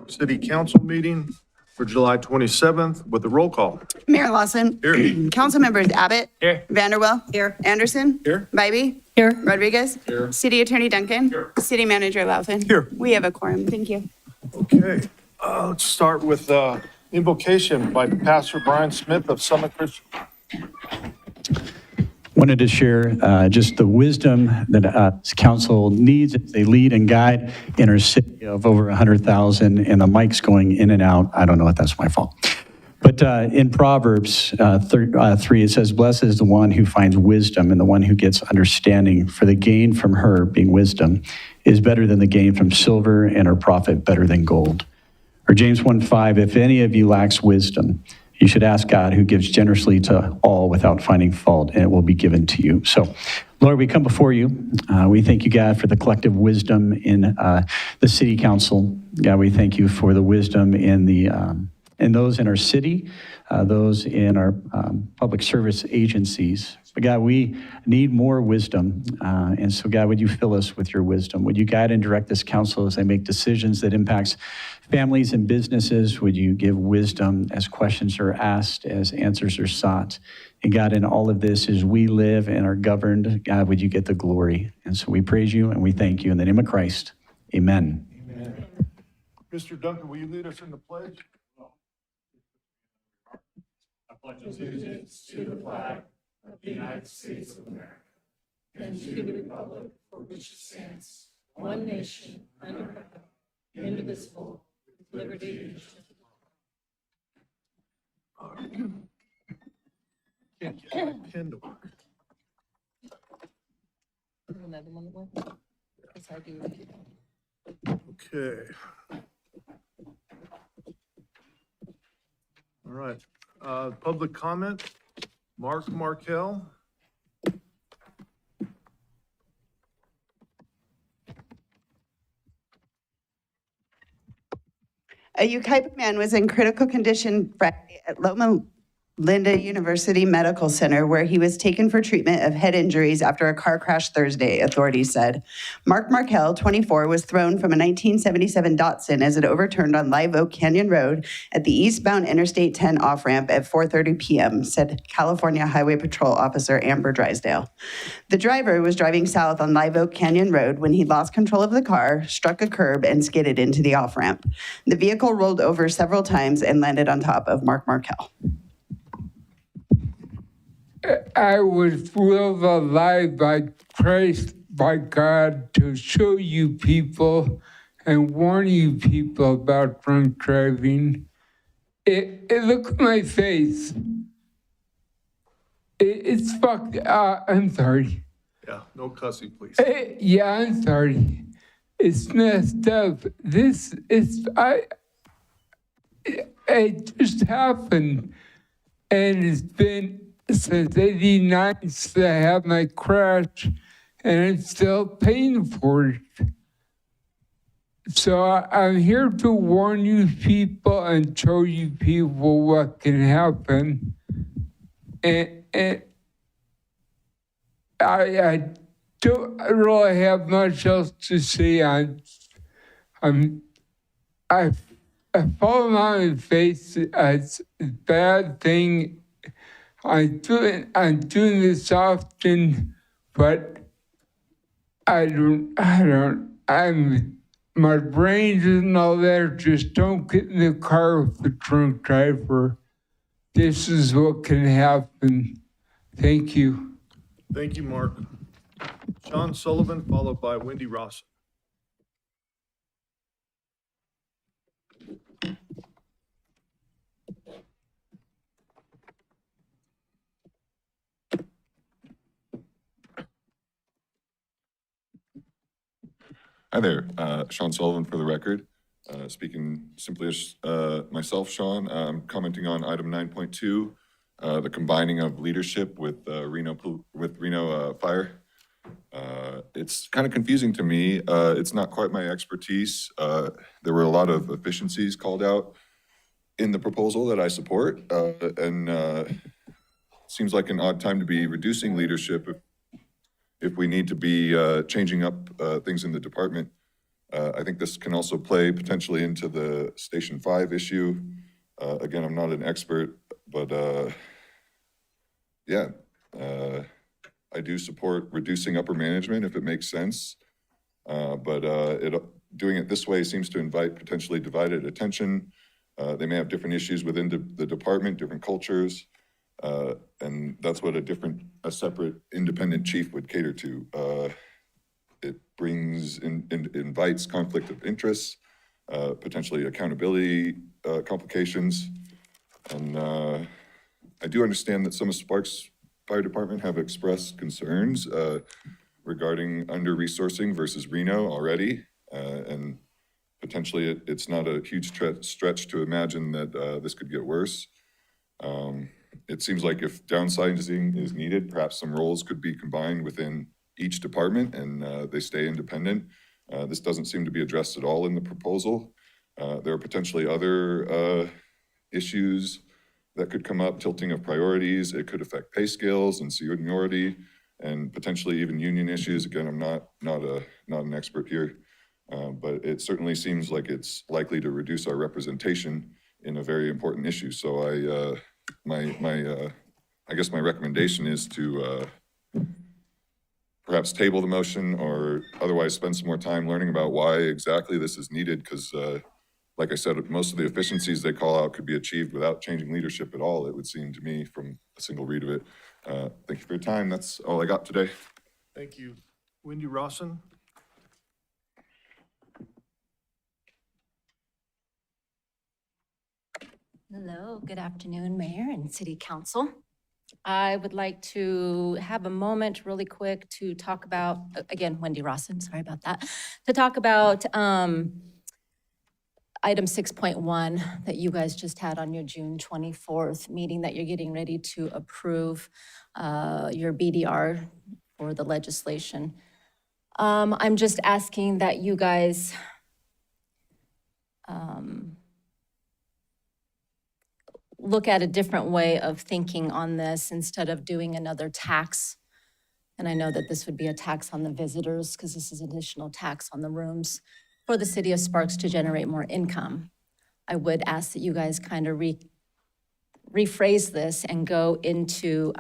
City Council meeting for July 27th with the roll call. Mayor Lawson. Here. Council members Abbott. Here. Vanderwell. Here. Anderson. Here. Bybee. Here. Rodriguez. Here. City Attorney Duncan. Here. City Manager Louthan. Here. We have a quorum. Thank you. Okay, let's start with invocation by Pastor Brian Smith of Summit Christian. Wanted to share just the wisdom that council needs as they lead and guide in our city of over 100,000, and the mic's going in and out. I don't know if that's my fault. But in Proverbs 3, it says, "Blessed is the one who finds wisdom and the one who gets understanding, for the gain from her, being wisdom, is better than the gain from silver, and her profit better than gold." Or James 1:5, "If any of you lacks wisdom, you should ask God, who gives generously to all without finding fault, and it will be given to you." So, Lord, we come before you. We thank you, God, for the collective wisdom in the city council. God, we thank you for the wisdom in those in our city, those in our public service agencies. But God, we need more wisdom. And so, God, would you fill us with your wisdom? Would you guide and direct this council as they make decisions that impacts families and businesses? Would you give wisdom as questions are asked, as answers are sought? And God, in all of this, as we live and are governed, God, would you get the glory? And so we praise you and we thank you in the name of Christ. Amen. Amen. Mr. Duncan, will you lead us in the pledge? I pledge allegiance to the flag of the United States of America and to the republic for which it stands, one nation, under God, indivisible, with liberty and justice. Can't get my pen to work. Another one that works? Yes, I do. Okay. All right. Public comment. Mark Markell. A Yucaipa man was in critical condition Friday at Loma Linda University Medical Center, where he was taken for treatment of head injuries after a car crash Thursday, authorities said. Mark Markell, 24, was thrown from a 1977 Datsun as it overturned on Live Oak Canyon Road at the eastbound Interstate 10 off-ramp at 4:30 p.m., said California Highway Patrol Officer Amber Drysdale. The driver was driving south on Live Oak Canyon Road when he lost control of the car, struck a curb, and skidded into the off-ramp. The vehicle rolled over several times and landed on top of Mark Markell. I was willed alive by Christ, by God, to show you people and warn you people about drunk driving. Look at my face. It's fucked. I'm sorry. Yeah, no cussing, please. Yeah, I'm sorry. It's messed up. It just happened, and it's been since '89 since I had my crash, and I'm still paying for it. So I'm here to warn you people and show you people what can happen. And I don't really have much else to say. I've fallen on my face. It's a bad thing. I'm doing this often, but my brain isn't all there. Just don't get in the car with the drunk driver. This is what can happen. Thank you. Thank you, Mark. Sean Sullivan, followed by Wendy Ross. Hi there, Sean Sullivan for the record. Speaking simply as myself, Sean, I'm commenting on item 9.2, the combining of leadership with Reno Fire. It's kind of confusing to me. It's not quite my expertise. There were a lot of efficiencies called out in the proposal that I support, and seems like an odd time to be reducing leadership if we need to be changing up things in the department. I think this can also play potentially into the Station 5 issue. Again, I'm not an expert, but yeah, I do support reducing upper management if it makes sense. But doing it this way seems to invite potentially divided attention. They may have different issues within the department, different cultures. And that's what a separate independent chief would cater to. It invites conflict of interest, potentially accountability complications. And I do understand that some of Sparks Fire Department have expressed concerns regarding under-resourcing versus Reno already. And potentially it's not a huge stretch to imagine that this could get worse. It seems like if downsizing is needed, perhaps some roles could be combined within each department and they stay independent. This doesn't seem to be addressed at all in the proposal. There are potentially other issues that could come up, tilting of priorities. It could affect pay scales and seniority and potentially even union issues. Again, I'm not an expert here, but it certainly seems like it's likely to reduce our representation in a very important issue. So I guess my recommendation is to perhaps table the motion or otherwise spend some more time learning about why exactly this is needed, because like I said, most of the efficiencies they call out could be achieved without changing leadership at all, it would seem to me from a single read of it. Thank you for your time. That's all I got today. Thank you. Wendy Rawson? Hello, good afternoon, Mayor and City Council. I would like to have a moment really quick to talk about, again, Wendy Rawson, sorry about that, to talk about item 6.1 that you guys just had on your June 24th meeting that you're getting ready to approve your BDR for the legislation. I'm just asking that you guys look at a different way of thinking on this instead of doing another tax. And I know that this would be a tax on the visitors because this is additional tax on the rooms for the city of Sparks to generate more income. I would ask that you guys kind of rephrase this and go into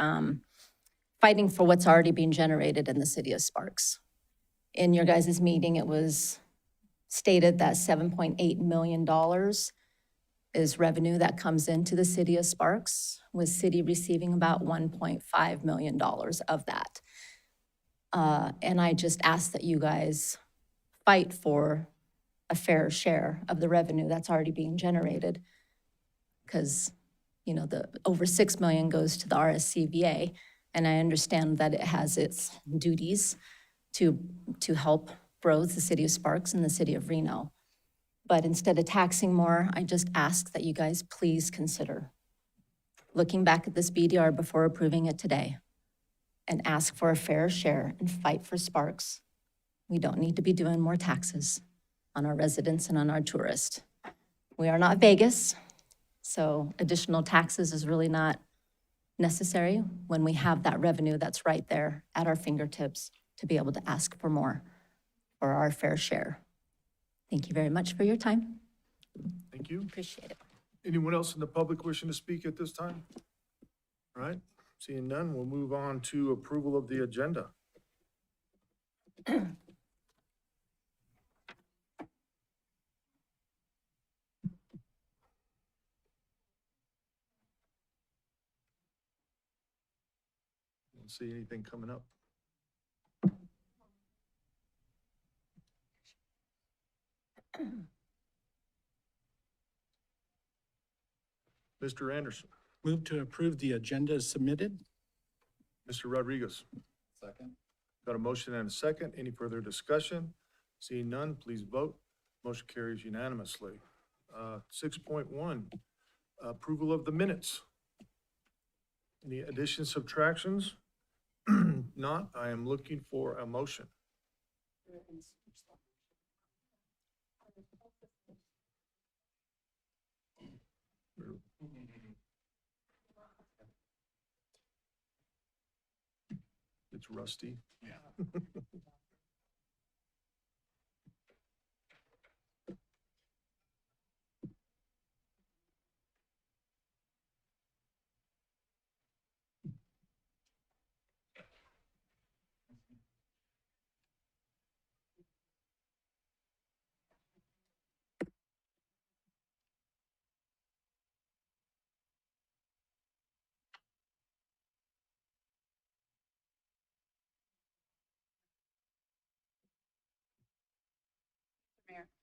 fighting for what's already being generated in the city of Sparks. In your guys' meeting, it was stated that $7.8 million is revenue that comes into the city of Sparks, with city receiving about $1.5 million of that. And I just ask that you guys fight for a fair share of the revenue that's already being generated. Because, you know, the over $6 million goes to the RSCVA, and I understand that it has its duties to help grow the city of Sparks and the city of Reno. But instead of taxing more, I just ask that you guys please consider looking back at this BDR before approving it today and ask for a fair share and fight for Sparks. We don't need to be doing more taxes on our residents and on our tourists. We are not Vegas, so additional taxes is really not necessary when we have that revenue that's right there at our fingertips to be able to ask for more for our fair share. Thank you very much for your time. Thank you. Appreciate it. Anyone else in the public wishing to speak at this time? All right, seeing none, we'll move on to approval of the agenda. Don't see anything coming up. Mr. Anderson, Move to approve the agenda as submitted. Mr. Rodriguez. Second. Got a motion and a second. Any further discussion? Seeing none, please vote. Motion carries unanimously. 6.1, approval of the minutes. Any additions, subtractions? Not, I am looking for a motion. It's rusty. Yeah.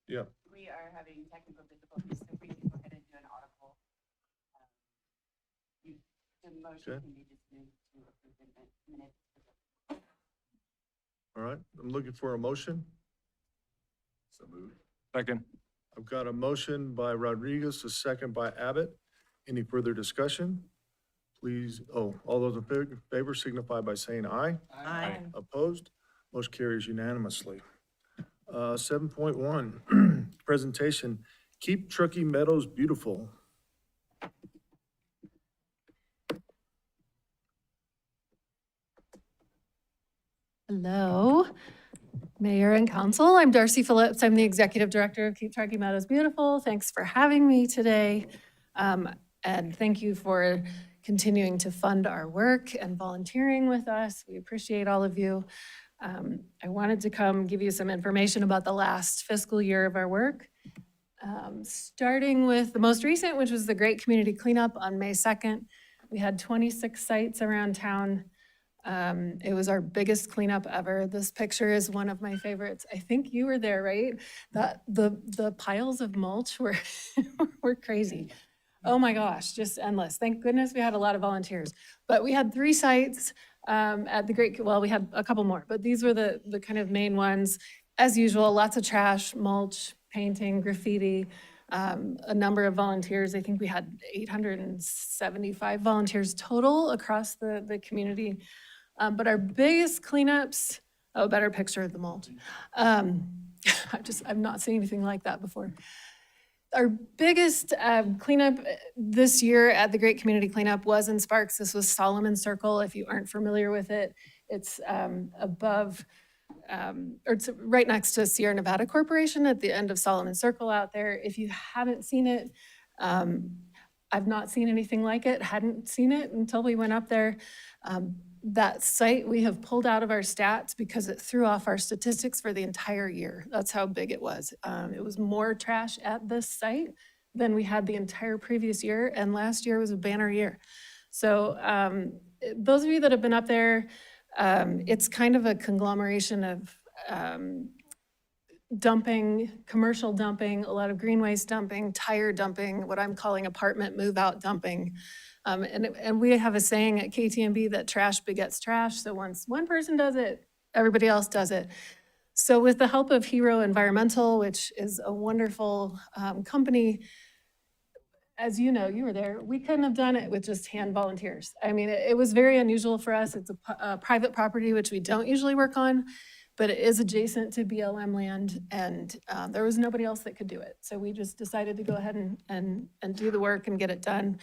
Yeah, We are having technical difficulties, so we can go ahead and do an audible. The motion Okay. can be just moved to approve the minutes. all right. I'm looking for a motion. So moved. Second. I've got a motion by Rodriguez, a second by Abbott. Any further discussion? Please, all those in favor signify by saying aye. Aye. Opposed? Motion carries unanimously. 7.1, presentation, Keep Truckee Meadows Beautiful. Hello, Mayor and Council. I'm Darcy Phillips. I'm the Executive Director of Keep Truckee Meadows Beautiful. Thanks for having me today. And thank you for continuing to fund our work and volunteering with us. We appreciate all of you. I wanted to come give you some information about the last fiscal year of our work. Starting with the most recent, which was the Great Community Cleanup on May 2nd. We had 26 sites around town. It was our biggest cleanup ever. This picture is one of my favorites. I think you were there, right? The piles of mulch were, were crazy. Oh my gosh, just endless. Thank goodness we had a lot of volunteers. But we had 3 sites at the Great, well, we had a couple more, but these were the kind of main ones. As usual, lots of trash, mulch, painting, graffiti, a number of volunteers. I think we had 875 volunteers total across the community. But our biggest cleanups, a better picture of the mulch. I've not seen anything like that before. Our biggest cleanup this year at the Great Community Cleanup was in Sparks. This was Solomon Circle. If you aren't familiar with it, it's above, or it's right next to Sierra Nevada Corporation at the end of Solomon Circle out there. If you haven't seen it, I've not seen anything like it, hadn't seen it until we went up there. That site we have pulled out of our stats because it threw off our statistics for the entire year. That's how big it was. It was more trash at this site than we had the entire previous year, and last year was a banner year. So those of you that have been up there, it's kind of a conglomeration of dumping, commercial dumping, a lot of green waste dumping, tire dumping, what I'm calling apartment move-out dumping. And we have a saying at KTMB that trash begets trash. So once one person does it, everybody else does it. So with the help of Hero Environmental, which is a wonderful company, as you know, you were there, we couldn't have done it with just hand volunteers. I mean, it was very unusual for us. It's a private property, which we don't usually work on, but it is adjacent to BLM land, and there was nobody else that could do it. So we just decided to go ahead and do the work and get it done.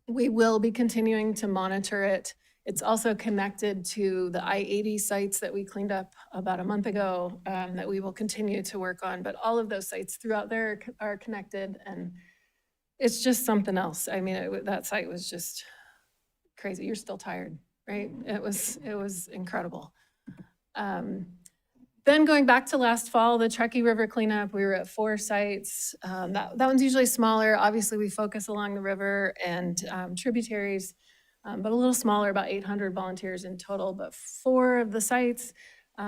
We will be continuing to monitor it. It's also connected to the I-80 sites that we cleaned up about a month ago that we will continue to work on. But all of those sites throughout there are connected, and it's just something else. I mean, that site was just crazy. You're still tired, right? It was incredible. Then going back to last fall, the Truckee River cleanup, we were at 4 sites. That one's usually smaller. Obviously, we focus along the river and tributaries, but a little smaller, about 800 volunteers in total, but 4 of the sites.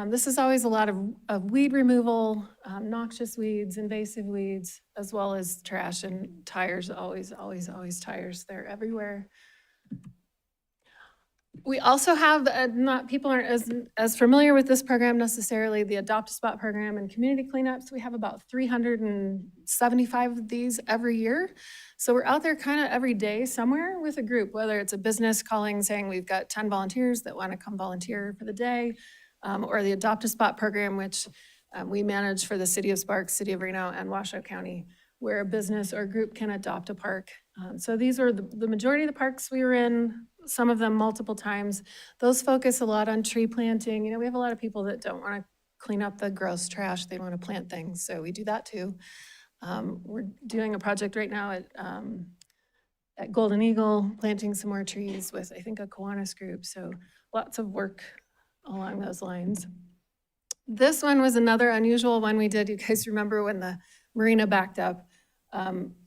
This is always a lot of weed removal, noxious weeds, invasive weeds, as well as trash and tires, always tires. They're everywhere. We also have, people aren't as familiar with this program necessarily, the Adopt a Spot program and community cleanups. We have about 375 of these every year. So we're out there kind of every day somewhere with a group, whether it's a business calling saying we've got 10 volunteers that want to come volunteer for the day, or the Adopt a Spot program, which we manage for the City of Sparks, City of Reno, and Washoe County, where a business or group can adopt a park. So these are the majority of the parks we were in, some of them multiple times. Those focus a lot on tree planting. You know, we have a lot of people that don't want to clean up the gross trash. They want to plant things, so we do that too. We're doing a project right now at Golden Eagle, planting some more trees with, I think, a Kiwanis group. So lots of work along those lines. This one was another unusual one we did. You guys remember when the marina backed up?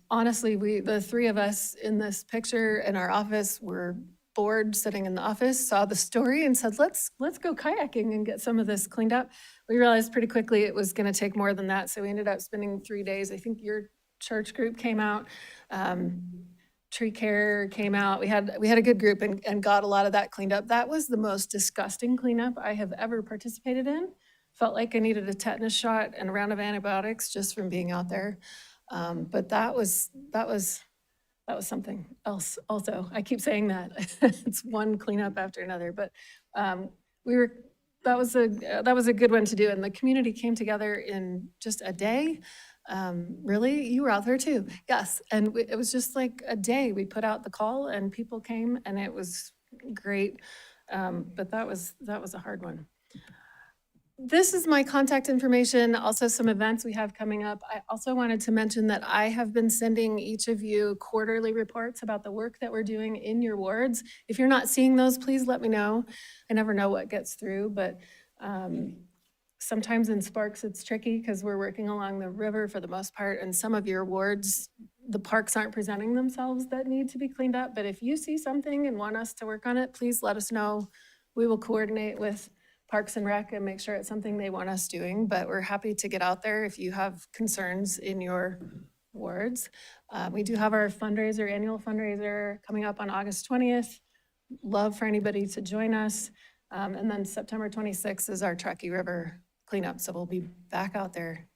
Honestly, the 3 of us in this picture in our office were board sitting in the office saw the story and said, let's go kayaking and get some of this cleaned up. We realized pretty quickly it was gonna take more than that, so we ended up spending 3 days. I think your church group came out, tree care came out. We had a good group and got a lot of that cleaned up. That was the most disgusting cleanup I have ever participated in. Felt like I needed a tetanus shot and a round of antibiotics just from being out there. But that was something else also. I keep saying that. It's one cleanup after another, but that was a good one to do. And the community came together in just a day. Really? You were out there too? Yes. And it was just like a day. We put out the call and people came and it was great. But that was a hard one. This is my contact information, also some events we have coming up. I also wanted to mention that I have been sending each of you quarterly reports about the work that we're doing in your wards. If you're not seeing those, please let me know. I never know what gets through, but sometimes in Sparks it's tricky because we're working along the river for the most part, and some of your wards, the parks aren't presenting themselves that need to be cleaned up. But if you see something and want us to work on it, please let us know. We will coordinate with Parks and Rec and make sure it's something they want us doing, but we're happy to get out there if you have concerns in your wards. We do have our annual fundraiser coming up on August 20th. Love for anybody to join us. And then September 26th is our Truckee River cleanup, so we'll be back out there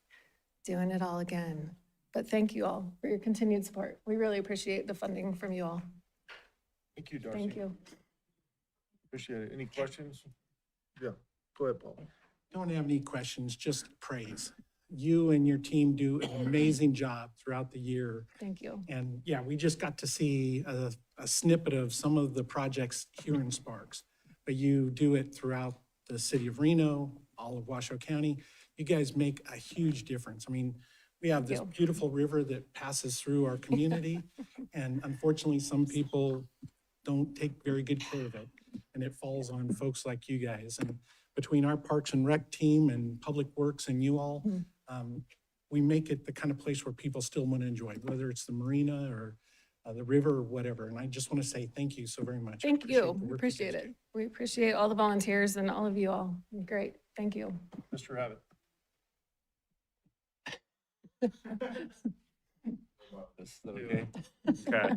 doing it all again. But thank you all for your continued support. We really appreciate the funding from you all. Thank you, Darcy. Thank you. Appreciate it. Any questions? Yeah, go ahead, Paul. Don't have any questions, just praise. You and your team do an amazing job throughout the year. Thank you. And yeah, we just got to see a snippet of some of the projects here in Sparks. But you do it throughout the city of Reno, all of Washoe County. You guys make a huge difference. I mean, we have this beautiful river that passes through our community. And unfortunately, some people don't take very good care of it. And it falls on folks like you guys. And between our Parks and Rec team and Public Works and you all, we make it the kind of place where people still want to enjoy, whether it's the marina or the river or whatever. And I just want to say thank you so very much. Thank you. We appreciate it. We appreciate all the volunteers and all of you all. Great. Thank you. Mr. Abbott. Is that okay? Okay.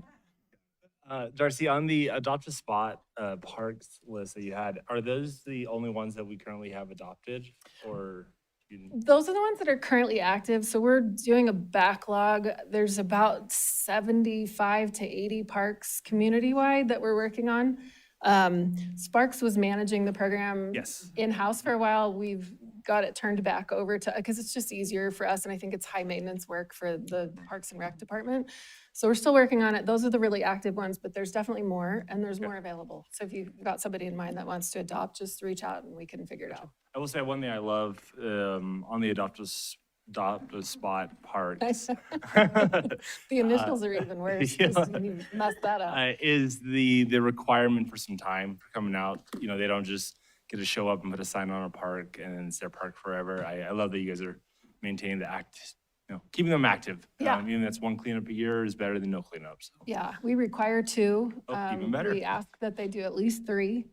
Darcy, on the adopt a spot parks list that you had, are those the only ones that we currently have adopted, or? Those are the ones that are currently active. So we're doing a backlog. There's about 75 to 80 parks community-wide that we're working on. Sparks was managing the program in-house for a while. We've got it turned back over to, because it's just easier for us, and I think it's high maintenance work for the Parks and Rec department. So we're still working on it. Those are the really active ones, but there's definitely more, and there's more available. So if you've got somebody in mind that wants to adopt, just reach out and we can figure it out. I will say one thing I love on the adopt a spot part The initials are even worse. Yeah. You messed that up. Is the requirement for some time for coming out. You know, they don't just get to show up and put a sign on a park and it's their park forever. I love that you guys are maintaining the keeping them active. Yeah. Even that's one cleanup a year is better than no cleanup. So. Yeah, we require 2. Oh, even better. We ask that they do at least 3.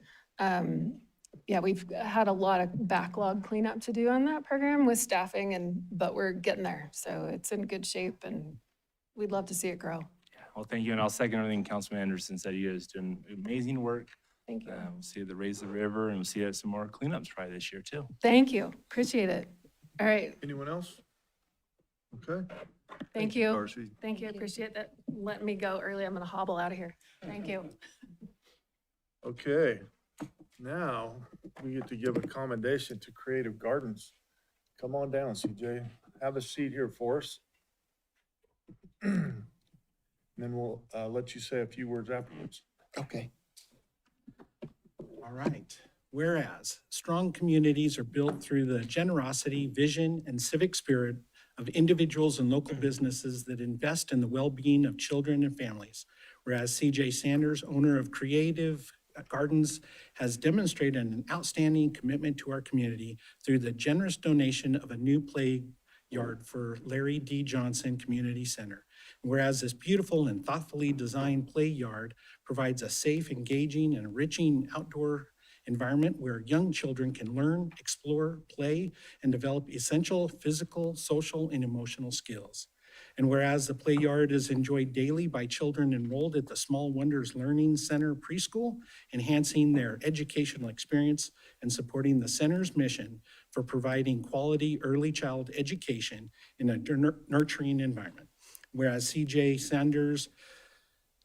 Yeah, we've had a lot of backlog cleanup to do on that program with staffing, but we're getting there. So it's in good shape and we'd love to see it grow. Yeah, well, thank you. And I'll second everything Councilman Anderson said. You guys doing amazing work. Thank you. We'll see the raise the river and we'll see some more cleanups probably this year too. Thank you. Appreciate it. All right. Anyone else? Okay. Thank you. Darcy. Thank you. Appreciate that. Letting me go early. I'm going to hobble out of here. Thank you. Okay. Now, we get to give a commendation to Creative Gardens. Come on down, CJ. Have a seat here for us. And then we'll let you say a few words afterwards. Okay. All right. Whereas strong communities are built through the generosity, vision, and civic spirit of individuals and local businesses that invest in the well-being of children and families. Whereas CJ Sanders, owner of Creative Gardens, has demonstrated an outstanding commitment to our community through the generous donation of a new play yard for Larry D. Johnson Community Center. Whereas this beautiful and thoughtfully designed play yard provides a safe, engaging, and enriching outdoor environment where young children can learn, explore, play, and develop essential physical, social, and emotional skills. And whereas the play yard is enjoyed daily by children enrolled at the Small Wonders Learning Center preschool, enhancing their educational experience and supporting the center's mission for providing quality early child education in a nurturing environment. Whereas CJ Sanders'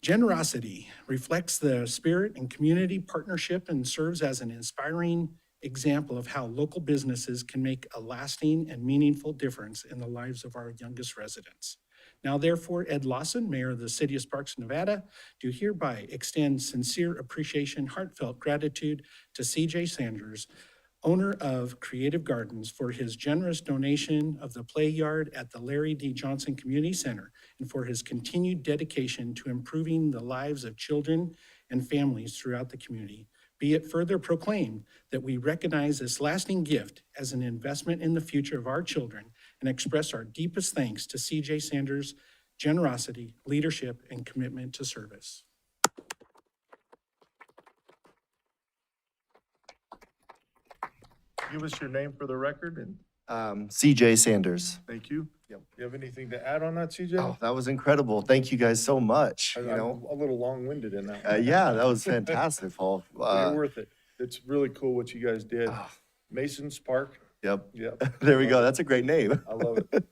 generosity reflects the spirit and community partnership and serves as an inspiring example of how local businesses can make a lasting and meaningful difference in the lives of our youngest residents. Now therefore, Ed Lawson, Mayor of the City of Sparks, Nevada, do hereby extend sincere appreciation, heartfelt gratitude to CJ Sanders, owner of Creative Gardens, for his generous donation of the play yard at the Larry D. Johnson Community Center and for his continued dedication to improving the lives of children and families throughout the community. Be it further proclaimed that we recognize this lasting gift as an investment in the future of our children and express our deepest thanks to CJ Sanders' generosity, leadership, and commitment to service. Give us your name for the record, and CJ Sanders. thank you. Yep. You have anything to add on that, CJ? Oh, that was incredible. Thank you guys so much. I'm You know, a little long-winded in that one. yeah, that was fantastic, Paul. But you're worth it. It's really cool what you guys did. Mason's Park. Yep. Yep. There we go. That's a great name. I love it.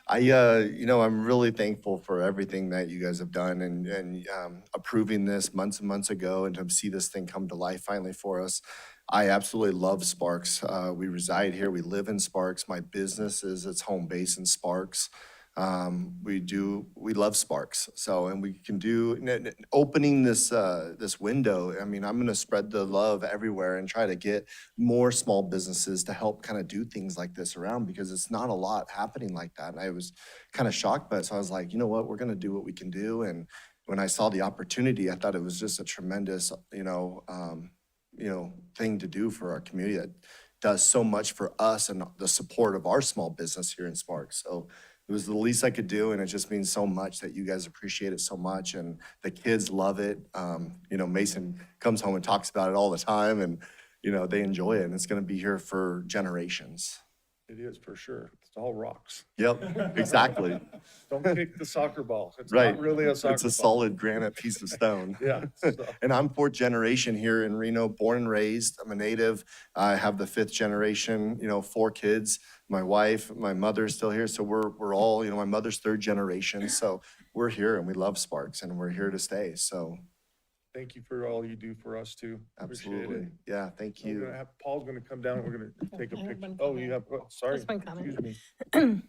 I'm really thankful for everything that you guys have done and approving this months and months ago and to see this thing come to life finally for us. I absolutely love Sparks. We reside here. We live in Sparks. My business is its home base in Sparks. We love Sparks. So, and we can do, opening this window, I mean, I'm going to spread the love everywhere and try to get more small businesses to help kind of do things like this around because it's not a lot happening like that. And I was kind of shocked by it. So I was like, you know what, we're going to do what we can do. And when I saw the opportunity, I thought it was just a tremendous, thing to do for our community that does so much for us and the support of our small business here in Sparks. So it was the least I could do, and it just means so much that you guys appreciate it so much, and the kids love it. Mason comes home and talks about it all the time, and, they enjoy it, and it's gonna be here for generations. It is for sure. It's all rocks. Yep, exactly. Don't kick the soccer ball. It's Right. not really a soccer It's a ball. solid granite piece of stone. Yeah. So, And I'm fourth generation here in Reno, born and raised. I'm a native. I have the fifth generation, 4 kids. My wife, my mother's still here. So we're all, my mother's third generation. So we're here and we love Sparks and we're here to stay. So thank you for all you do for us too. Appreciate absolutely. it. Yeah, thank We're you. gonna have, Paul's gonna come down. We're gonna take a I have picture. one Oh, you have, sorry. Just one comment. Excuse me.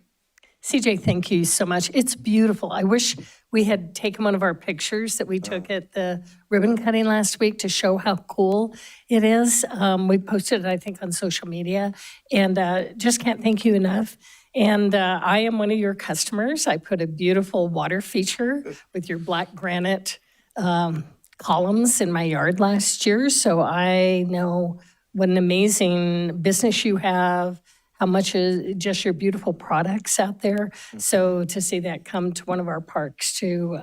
CJ, thank you so much. It's beautiful. I wish we had taken one of our pictures that we took at the ribbon cutting last week to show how cool it is. We posted it, I think, on social media, and just can't thank you enough. And I am one of your customers. I put a beautiful water feature with your black granite columns in my yard last year, so I know what an amazing business you have, how much is just your beautiful products out there. So to see that come to one of our parks too,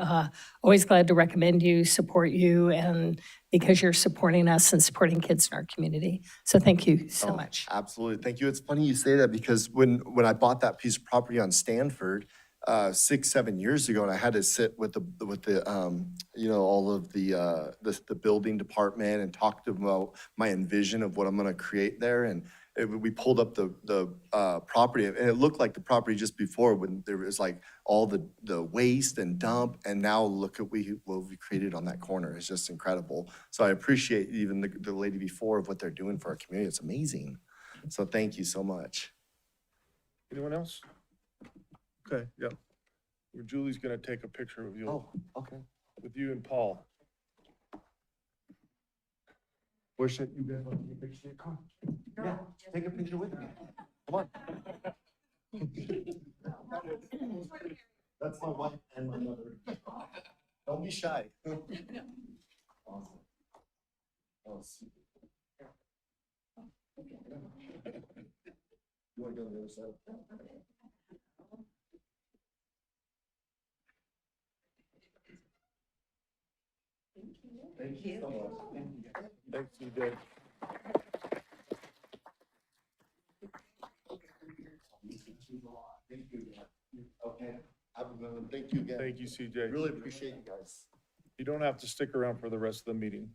always glad to recommend you, support you, and because you're supporting us and supporting kids in our community. So thank you so Oh, much. Absolutely. Thank you. It's funny you say that because when I bought that piece of property on Stanford 6-7 years ago, and I had to sit with all of the building department and talk to them about my envision of what I'm going to create there. And we pulled up the property, and it looked like the property just before when there was like all the waste and dump, and now look at what we created on that corner. It's just incredible. So I appreciate even the lady before of what they're doing for our community. It's amazing. So thank you so much. Anyone else? Okay, yeah. Julie's gonna take a picture of you, Okay. with you and Paul. Where should you guys want to take a picture? Come on. Yeah, take a picture with me. Come on. That's my wife and my mother. Don't be shy. Awesome. Oh, super. You want to go to the other side? Thanks, CJ. Okay. Have a good one. Thank you again. Thank you, CJ. Really appreciate you guys. You don't have to stick around for the rest of the meeting.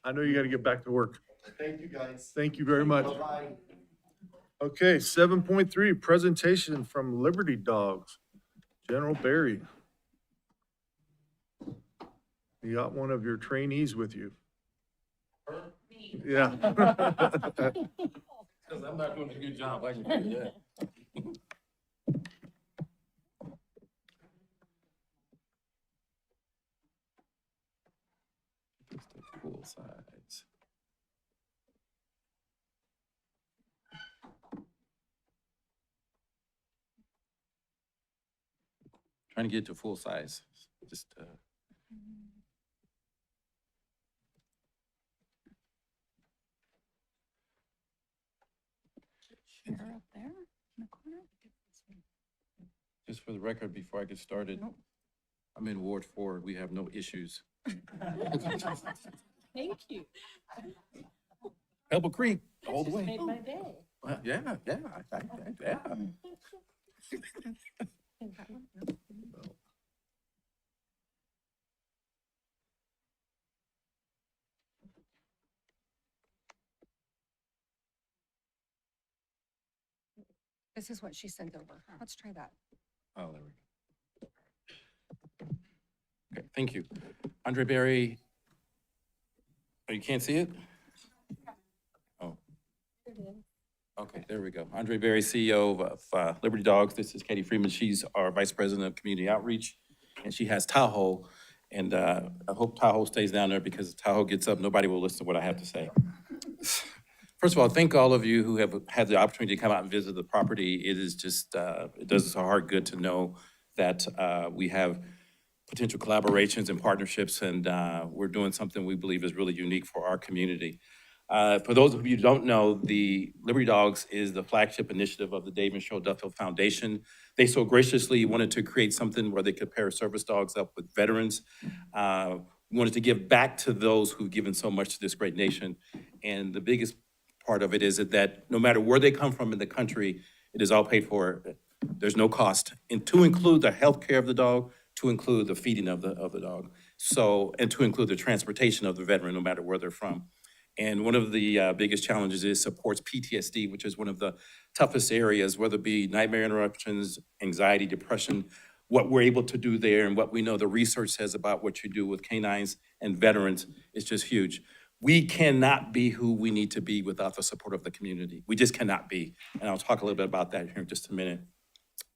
I know you got to get back to work. Thank you, guys. Thank you very much. Bye-bye. Okay, 7.3, presentation from Liberty Dogs. General Barry. You got one of your trainees with you. Yeah. Because I'm not doing a good job, I can tell you that. Just the full size. Trying to get to full size, just, Share up there in the corner. just for the record, before I get started, I'm in Ward 4, we have no issues. Thank you. Pebble Creek, all the way. Made my day. Yeah, yeah. This is what she sent over. Let's try that. Oh, there we go. Okay, thank you. Andre Berry. Oh, you can't see it? Oh. Okay, there we go. Andre Berry, CEO of Liberty Dogs. This is Katie Freeman. She's our Vice President of Community Outreach, and she has Tahoe. And I hope Tahoe stays down there because if Tahoe gets up, nobody will listen to what I have to say. First of all, thank all of you who have had the opportunity to come out and visit the property. It is just, it does us a heart good to know that we have potential collaborations and partnerships, and we're doing something we believe is really unique for our community. For those of you who don't know, the Liberty Dogs is the flagship initiative of the Dave and Cheryl Duffield Foundation. They so graciously wanted to create something where they could pair service dogs up with veterans. Wanted to give back to those who've given so much to this great nation. And the biggest part of it is that no matter where they come from in the country, it is all paid for. There's no cost. And to include the health care of the dog, to include the feeding of the dog. So, and to include the transportation of the veteran, no matter where they're from. And one of the biggest challenges is supports PTSD, which is one of the toughest areas, whether it be nightmare interruptions, anxiety, depression, what we're able to do there and what we know the research says about what you do with canines and veterans is just huge. We cannot be who we need to be without the support of the community. We just cannot be. And I'll talk a little bit about that here in just a minute.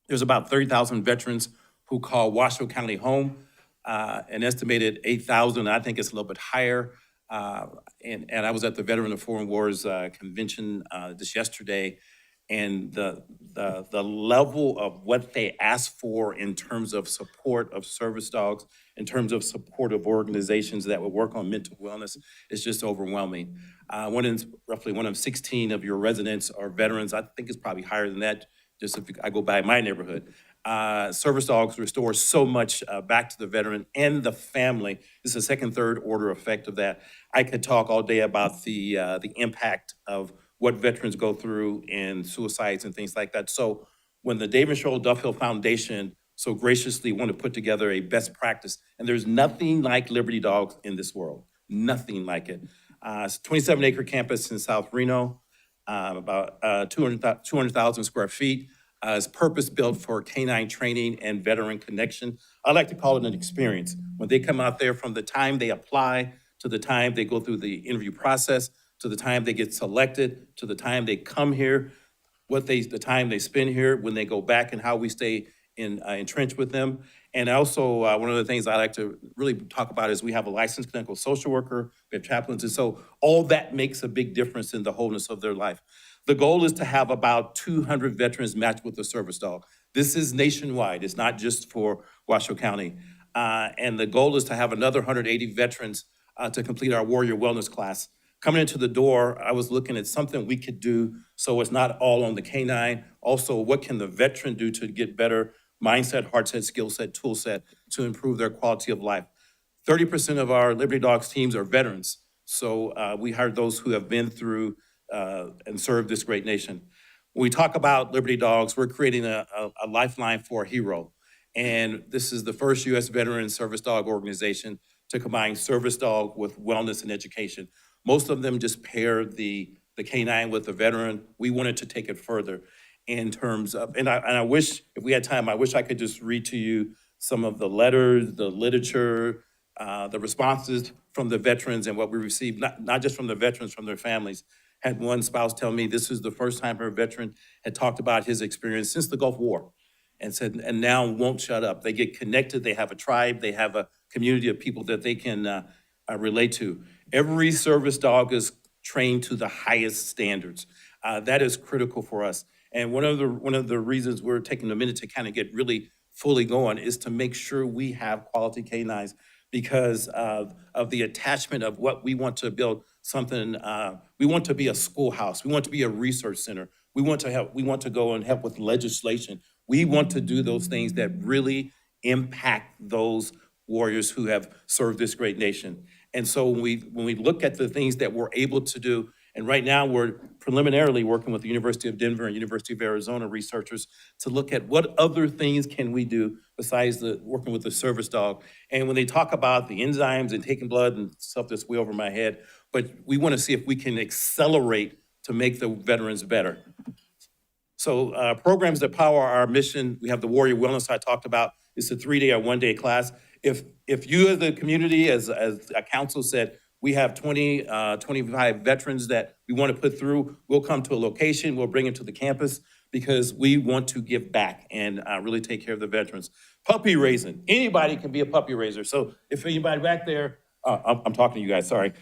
There's about 30,000 veterans who call Washoe County home, an estimated 8,000, I think it's a little bit higher. And I was at the Veteran of Foreign Wars convention just yesterday, and the level of what they ask for in terms of support of service dogs, in terms of support of organizations that would work on mental wellness is just overwhelming. Roughly one of 16 of your residents are veterans. I think it's probably higher than that, just if I go by my neighborhood. Service dogs restore so much back to the veteran and the family. This is a second, third order effect of that. I could talk all day about the impact of what veterans go through and suicides and things like that. So when the Dave and Cheryl Duffield Foundation so graciously want to put together a best practice, and there's nothing like Liberty Dogs in this world, nothing like it. It's a 27-acre campus in South Reno, about 200,000 square feet. It's purpose-built for canine training and veteran connection. I like to call it an experience. When they come out there, from the time they apply to the time they go through the interview process, to the time they get selected, to the time they come here, the time they spend here, when they go back, and how we stay entrenched with them. And also, one of the things I like to really talk about is we have a licensed clinical social worker, we have chaplains, and so all that makes a big difference in the wholeness of their life. The goal is to have about 200 veterans matched with a service dog. This is nationwide. It's not just for Washoe County. And the goal is to have another 180 veterans to complete our Warrior Wellness class. Coming into the door, I was looking at something we could do so it's not all on the canine. Also, what can the veteran do to get better mindset, heart set, skill set, tool set to improve their quality of life? 30% of our Liberty Dogs teams are veterans. So we hired those who have been through and served this great nation. When we talk about Liberty Dogs, we're creating a lifeline for a hero. And this is the first U.S. veteran service dog organization to combine service dog with wellness and education. Most of them just pair the canine with the veteran. We wanted to take it further in terms of, and I wish, if we had time, I wish I could just read to you some of the letters, the literature, the responses from the veterans and what we received, not just from the veterans, from their families. Had one spouse tell me this is the first time her veteran had talked about his experience since the Gulf War and said, and now won't shut up. They get connected, they have a tribe, they have a community of people that they can relate to. Every service dog is trained to the highest standards. That is critical for us. And one of the reasons we're taking a minute to kind of get really fully going is to make sure we have quality canines because of the attachment of what we want to build something. We want to be a schoolhouse. We want to be a research center. We want to go and help with legislation. We want to do those things that really impact those warriors who have served this great nation. And so when we look at the things that we're able to do, and right now we're preliminarily working with the University of Denver and University of Arizona researchers to look at what other things can we do besides working with the service dog. And when they talk about the enzymes and taking blood and stuff that's way over my head, but we want to see if we can accelerate to make the veterans better. So programs that power our mission, we have the Warrior Wellness I talked about. It's a 3-day or 1-day class. If you as the community, as a council said, we have 25 veterans that we want to put through, we'll come to a location, we'll bring it to the campus because we want to give back and really take care of the veterans. Puppy raising, anybody can be a puppy raiser. So if anybody back there, I'm talking to you guys, sorry.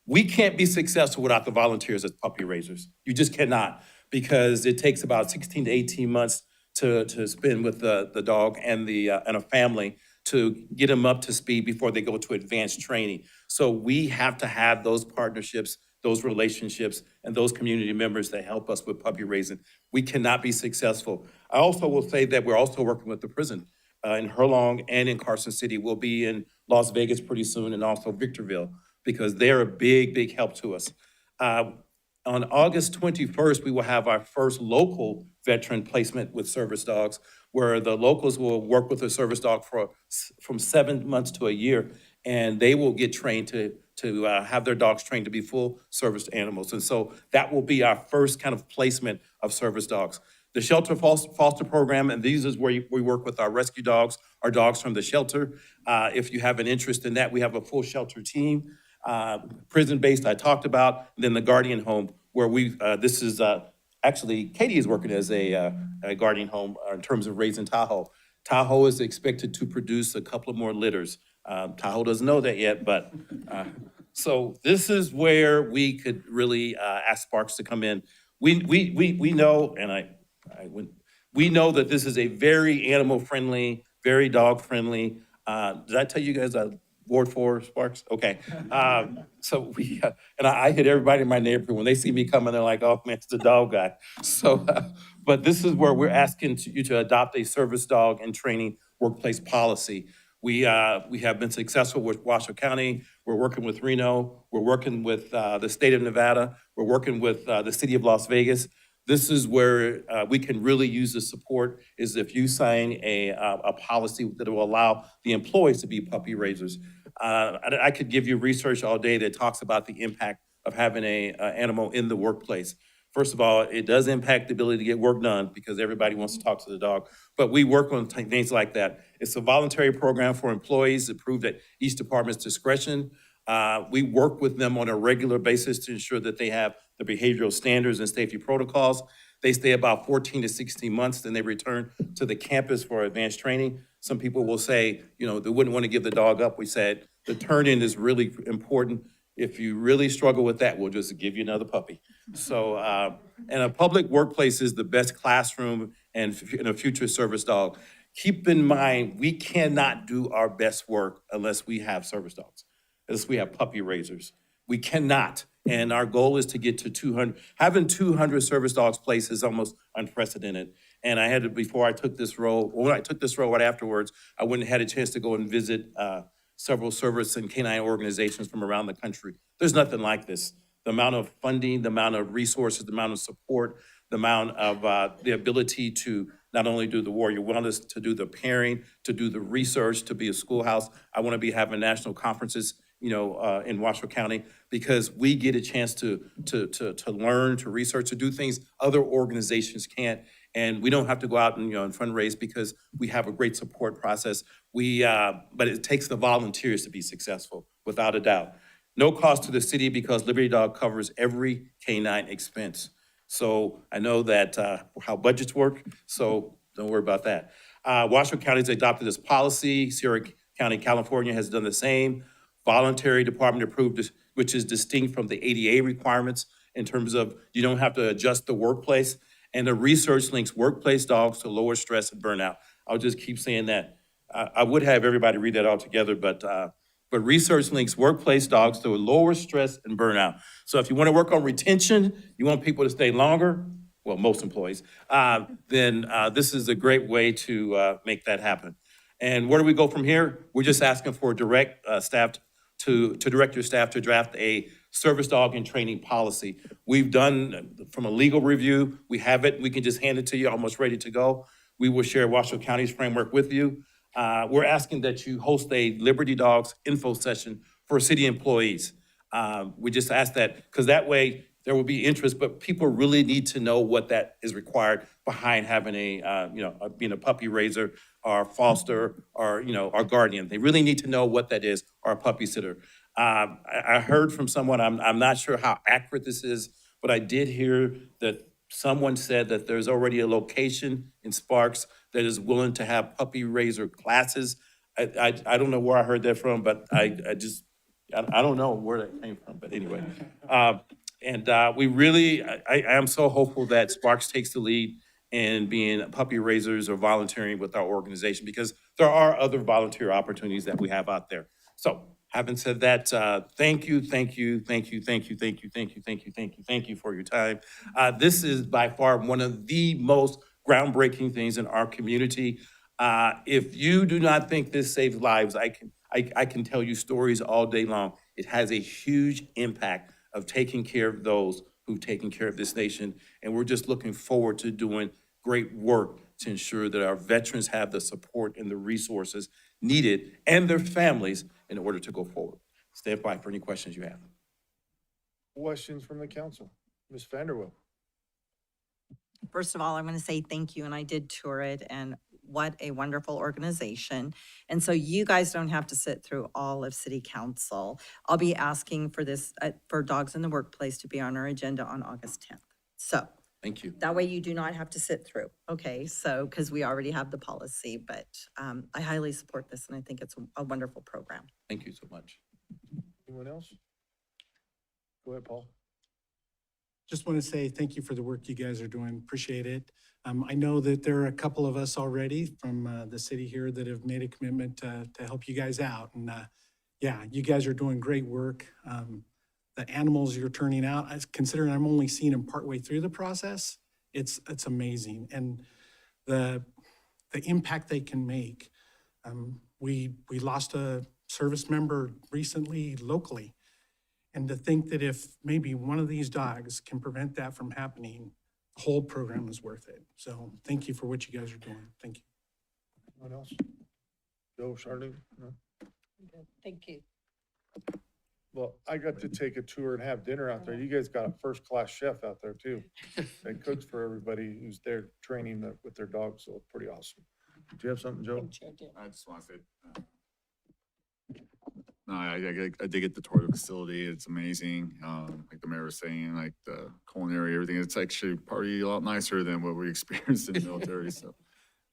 We can't be successful without the volunteers as puppy raisers. You just cannot, because it takes about 16 to 18 months to spend with the dog and a family to get them up to speed before they go to advanced training. So we have to have those partnerships, those relationships, and those community members that help us with puppy raising. We cannot be successful. I also will say that we're also working with the prison in Hurlong and in Carson City. We'll be in Las Vegas pretty soon and also Victorville because they're a big, big help to us. On August 21st, we will have our first local veteran placement with service dogs, where the locals will work with a service dog from 7 months to a year, and they will get trained to have their dogs trained to be full service animals. And so that will be our first kind of placement of service dogs. The shelter foster program, and these is where we work with our rescue dogs, our dogs from the shelter. If you have an interest in that, we have a full shelter team. Prison-based, I talked about, then the guardian home, where this is actually, Katie is working as a guardian home in terms of raising Tahoe. Tahoe is expected to produce a couple of more litters. Tahoe doesn't know that yet, but, so this is where we could really ask Sparks to come in. We know, and we know that this is a very animal-friendly, very dog-friendly. Did I tell you guys Ward 4 Sparks? Okay. So I hit everybody in my neighborhood. When they see me coming, they're like, oh man, it's the dog guy. So, but this is where we're asking you to adopt a service dog and training workplace policy. We have been successful with Washoe County. We're working with Reno. We're working with the state of Nevada. We're working with the city of Las Vegas. This is where we can really use the support, is if you sign a policy that will allow the employees to be puppy raisers. I could give you research all day that talks about the impact of having an animal in the workplace. First of all, it does impact the ability to get work done because everybody wants to talk to the dog, but we work on things like that. It's a voluntary program for employees approved at each department's discretion. We work with them on a regular basis to ensure that they have the behavioral standards and safety protocols. They stay about 14 to 16 months, then they return to the campus for advanced training. Some people will say, they wouldn't want to give the dog up. We said the turn-in is really important. If you really struggle with that, we'll just give you another puppy. So, and a public workplace is the best classroom and a future service dog. Keep in mind, we cannot do our best work unless we have service dogs, unless we have puppy raisers. We cannot. And our goal is to get to 200. Having 200 service dogs placed is almost unprecedented. And I had to, before I took this role, when I took this role right afterwards, I went and had a chance to go and visit several service and canine organizations from around the country. There's nothing like this. The amount of funding, the amount of resources, the amount of support, the amount of the ability to not only do the warrior wellness, to do the pairing, to do the research, to be a schoolhouse. I want to be having national conferences, in Washoe County, because we get a chance to learn, to research, to do things other organizations can't. And we don't have to go out and fundraise because we have a great support process. But it takes the volunteers to be successful, without a doubt. No cost to the city because Liberty Dog covers every canine expense. So I know that how budgets work, so don't worry about that. Washoe County's adopted this policy. Sierra County, California has done the same. Voluntary department approved, which is distinct from the ADA requirements in terms of you don't have to adjust the workplace. And the research links workplace dogs to lower stress and burnout. I'll just keep saying that. I would have everybody read that all together, but research links workplace dogs to lower stress and burnout. So if you want to work on retention, you want people to stay longer, well, most employees, then this is a great way to make that happen. And where do we go from here? We're just asking for direct staff to direct your staff to draft a service dog and training policy. We've done from a legal review, we have it, we can just hand it to you, almost ready to go. We will share Washoe County's framework with you. We're asking that you host a Liberty Dogs info session for city employees. We just ask that, because that way there will be interest, but people really need to know what that is required behind having being a puppy raiser or foster or, our guardian. They really need to know what that is, or a puppy sitter. I heard from someone, I'm not sure how accurate this is, but I did hear that someone said that there's already a location in Sparks that is willing to have puppy raiser classes. I don't know where I heard that from, but I don't know where that came from, but anyway. We really, I am so hopeful that Sparks takes the lead in being puppy raisers or volunteering with our organization, because there are other volunteer opportunities that we have out there. So having said that, thank you for your time. This is by far one of the most groundbreaking things in our community. If you do not think this saves lives, I can tell you stories all day long. It has a huge impact of taking care of those who've taken care of this nation. And we're just looking forward to doing great work to ensure that our veterans have the support and the resources needed and their families in order to go forward. Stand by for any questions you have. Questions from the council? Ms. Vanderwill. First of all, I'm going to say thank you, and I did tour it, and what a wonderful organization. And so you guys don't have to sit through all of city council. I'll be asking for this, for Dogs in the Workplace to be on our agenda on August 10th. So Thank you. that way you do not have to sit through, okay? So, because we already have the policy, but I highly support this, and I think it's a wonderful program. Thank you so much. Anyone else? Go ahead, Paul. Just want to say thank you for the work you guys are doing. Appreciate it. I know that there are a couple of us already from the city here that have made a commitment to help you guys out. And yeah, you guys are doing great work. The animals you're turning out, considering I'm only seeing them partway through the process, it's amazing. And the impact they can make. We lost a service member recently locally. And to think that if maybe one of these dogs can prevent that from happening, the whole program is worth it. So thank you for what you guys are doing. Thank you. Anyone else? Joe, Charlene? No? Thank you. Well, I got to take a tour and have dinner out there. You guys got a first-class chef out there too. That cooks for everybody who's there training with their dogs, so it's pretty awesome. Do you have something, Joe? I just want to say, no, I did get the tour of the facility. It's amazing. Like the mayor was saying, like the culinary, everything. It's actually probably a lot nicer than what we experienced in the military. So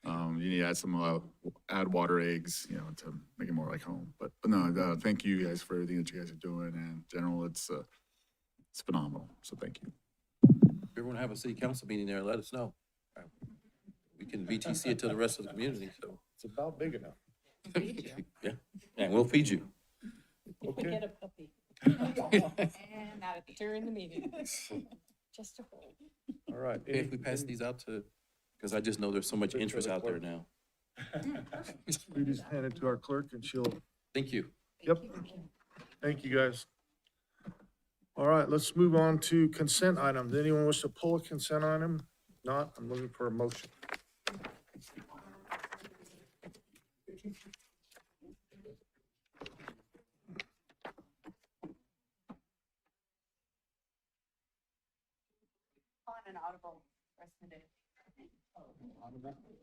you need to add add water eggs, to make it more like home. But no, thank you guys for everything that you guys are doing. And in general, it's phenomenal. So thank you. If you want to have a city council meeting there, let us know. We can VTC it to the rest of the community, so. It's about big enough. Yeah, and we'll feed you. Okay. Get a puppy. And during the meeting. Just a hold. All right. If we pass these out to because I just know there's so much interest out there now. We just hand it to our clerk and she'll, Thank you. yep. Thank you, guys. All right, let's move on to consent items. Anyone wish to pull a consent item? Not, I'm looking for a motion.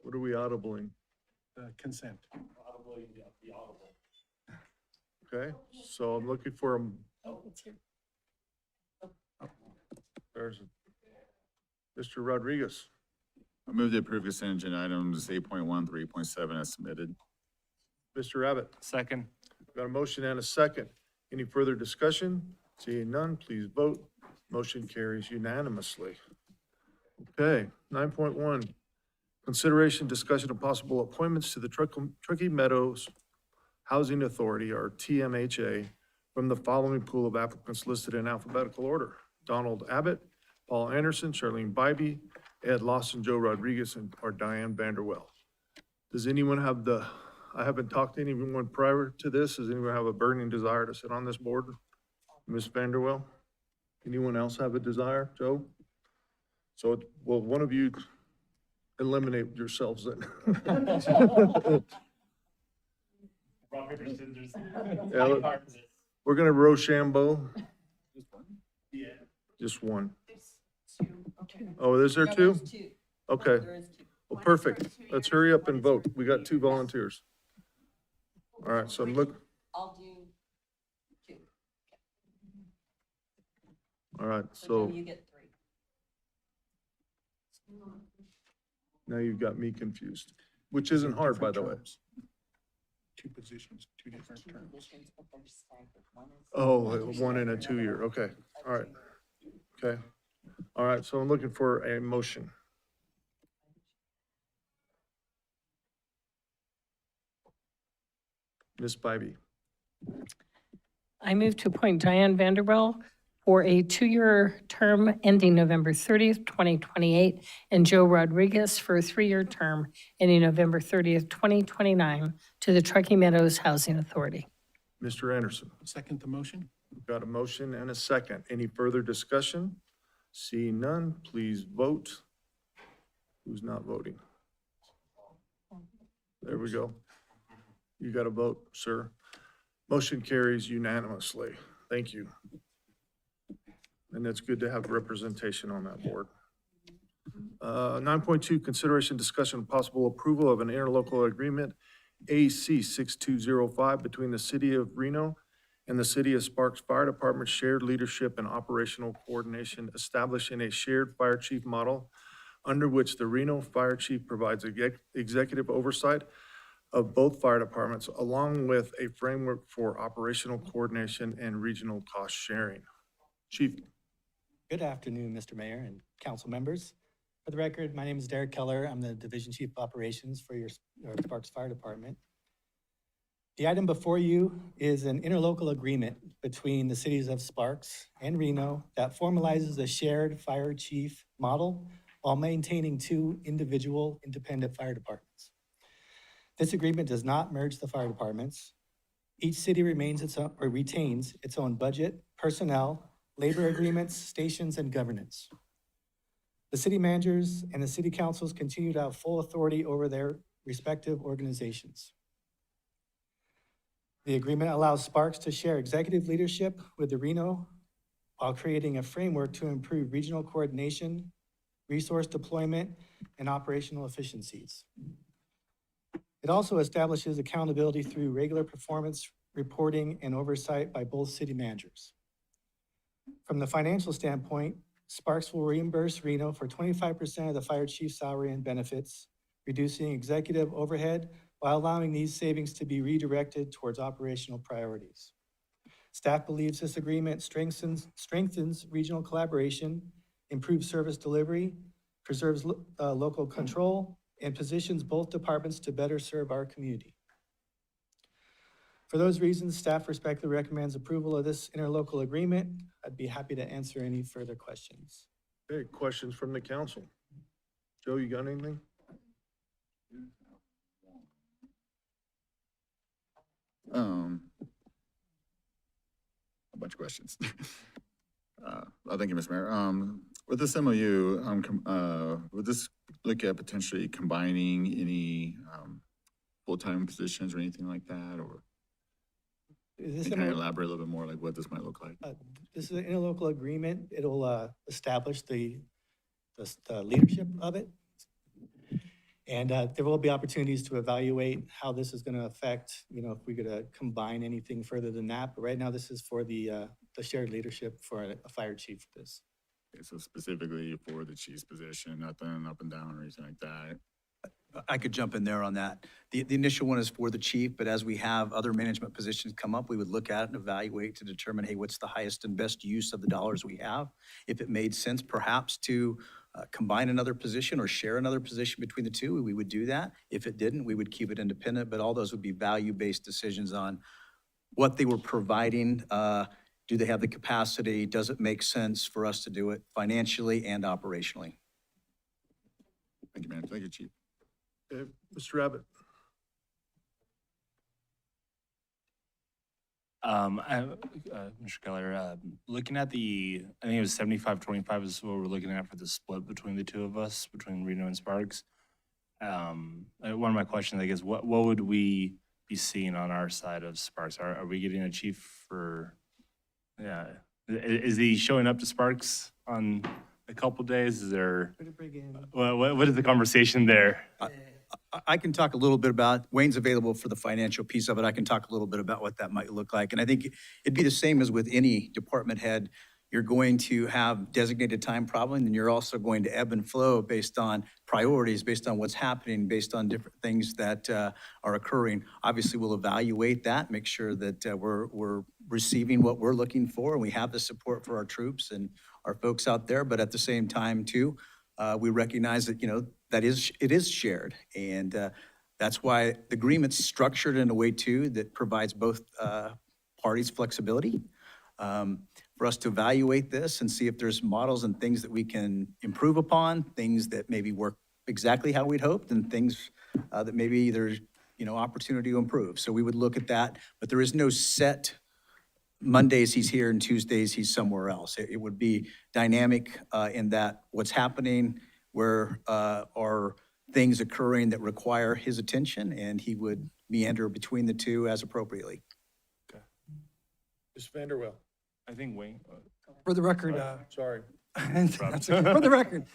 What are we audibling? Consent. Okay, so I'm looking for a, there's Mr. Rodriguez. I move to approve consent agenda items 8.1 through 8.7 as submitted. Mr. Abbott, Second. got a motion and a second. Any further discussion? Seeing none, please vote. Motion carries unanimously. Okay, 9.1, consideration, discussion, of possible appointments to the Truckee Meadows Housing Authority, or TMHA, from the following pool of applicants listed in alphabetical order: Donald Abbott, Paul Anderson, Charlene Bybee, Ed Lawson, Joe Rodriguez, and or Diane Vanderwell. Does anyone have I haven't talked to anyone prior to this. Does anyone have a burning desire to sit on this board? Ms. Vanderwell? Anyone else have a desire? Joe? So, well, one of you eliminate yourselves then. Yeah, we're gonna Rochambeau. Just one. Oh, is there two? Okay. Well, perfect. Let's hurry up and vote. We got 2 volunteers. All right, so I'll do two. all right, so You get 3. now you've got me confused, which isn't hard, by the way. 2 positions, 2 different terms. Oh, 1 and a 2-year. Okay, all right. Okay, all right, so I'm looking for a motion. Ms. Bybee. I move to appoint Diane Vanderbilt for a 2-year term ending November 30th, 2028, and Joe Rodriguez for a 3-year term ending November 30th, 2029, to the Truckee Meadows Housing Authority. Mr. Anderson. Second the motion? We've got a motion and a second. Any further discussion? Seeing none, please vote. Who's not voting? There we go. You got to vote, sir. Motion carries unanimously. Thank you. And it's good to have representation on that board. 9.2, consideration, discussion, and possible approval of an interlocal agreement, AC 6205, between the City of Reno and the City of Sparks Fire Department shared leadership and operational coordination, establishing a shared fire chief model under which the Reno Fire Chief provides executive oversight of both fire departments, along with a framework for operational coordination and regional cost sharing. Chief. Good afternoon, Mr. Mayor and council members. For the record, my name is Derek Keller. I'm the Division Chief of Operations for your Sparks Fire Department. The item before you is an interlocal agreement between the cities of Sparks and Reno that formalizes a shared fire chief model while maintaining 2 individual independent fire departments. This agreement does not merge the fire departments. Each city retains its own budget, personnel, labor agreements, stations, and governance. The city managers and the city councils continue to have full authority over their respective organizations. The agreement allows Sparks to share executive leadership with the Reno while creating a framework to improve regional coordination, resource deployment, and operational efficiencies. It also establishes accountability through regular performance reporting and oversight by both city managers. From the financial standpoint, Sparks will reimburse Reno for 25% of the fire chief's salary and benefits, reducing executive overhead while allowing these savings to be redirected towards operational priorities. Staff believes this agreement strengthens regional collaboration, improves service delivery, preserves local control, and positions both departments to better serve our community. For those reasons, staff respectfully recommends approval of this interlocal agreement. I'd be happy to answer any further questions. Okay, questions from the council? Joe, you got anything? A bunch of questions. Thank you, Mr. Mayor. With this MOU, would this look at potentially combining any full-time positions or anything like that, or This can I MOU elaborate a little bit more, like what this might look like? This is an interlocal agreement. It'll establish the leadership of it. And there will be opportunities to evaluate how this is going to affect, if we're going to combine anything further than that. But right now, this is for the shared leadership for a fire chief for this. Okay, so specifically for the chief's position, nothing up and down or anything like that. I could jump in there on that. The initial one is for the chief, but as we have other management positions come up, we would look at it and evaluate to determine, hey, what's the highest and best use of the dollars we have? If it made sense perhaps to combine another position or share another position between the two, we would do that. If it didn't, we would keep it independent, but all those would be value-based decisions on what they were providing. Do they have the capacity? Does it make sense for us to do it financially and operationally? Thank you, man. Thank you, Chief. Okay, Mr. Abbott. Mr. Keller, looking at I think it was 75-25 is what we're looking at for the split between the two of us, between Reno and Sparks. One of my questions, I guess, what would we be seeing on our side of Sparks? Are we getting a chief for, is he showing up to Sparks on a couple days? Is there, what is the conversation there? I can talk a little bit about, Wayne's available for the financial piece of it. I can talk a little bit about what that might look like. And I think it'd be the same as with any department head. You're going to have designated time probably, and then you're also going to ebb and flow based on priorities, based on what's happening, based on different things that are occurring. Obviously, we'll evaluate that, make sure that we're receiving what we're looking for, and we have the support for our troops and our folks out there. But at the same time, too, we recognize that, it is shared. And that's why the agreement's structured in a way, too, that provides both parties flexibility for us to evaluate this and see if there's models and things that we can improve upon, things that maybe work exactly how we'd hoped, and things that maybe there's, opportunity to improve. So we would look at that, but there is no set Mondays he's here and Tuesdays he's somewhere else. It would be dynamic in that what's happening, where are things occurring that require his attention, and he would meander between the two as appropriately. Okay. Ms. Vanderwell. I think Wayne. For the record, Sorry. that's okay. For the record,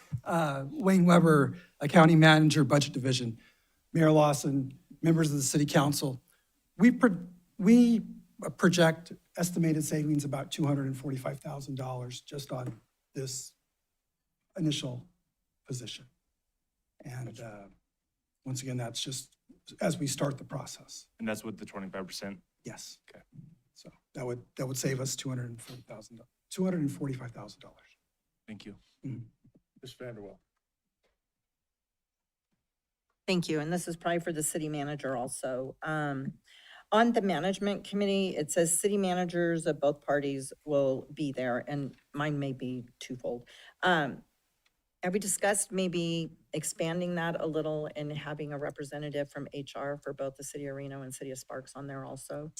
Wayne Weber, County Manager, Budget Division, Mayor Lawson, members of the City Council. We project estimated savings about $245,000 just on this initial position. And once again, that's just as we start the process. And that's with the 25%? Yes. Okay. So that would save us $245,000. Thank you. Ms. Vanderwell. Thank you, and this is probably for the city manager also. On the management committee, it says city managers of both parties will be there, and mine may be twofold. Have we discussed maybe expanding that a little and having a representative from HR for both the city of Reno and city of Sparks on there also?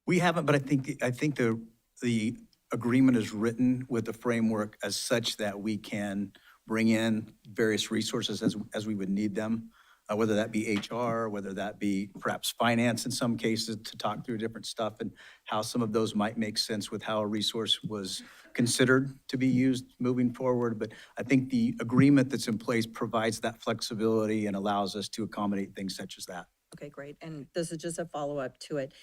We haven't, but I think the agreement is written with the framework as such that we can bring in various resources as we would need them, whether that be HR, whether that be perhaps finance in some cases, to talk through different stuff and how some of those might make sense with how a resource was considered to be used moving forward. But I think the agreement that's in place provides that flexibility and allows us to accommodate things such as that. Okay, great. And this is just a follow-up to it.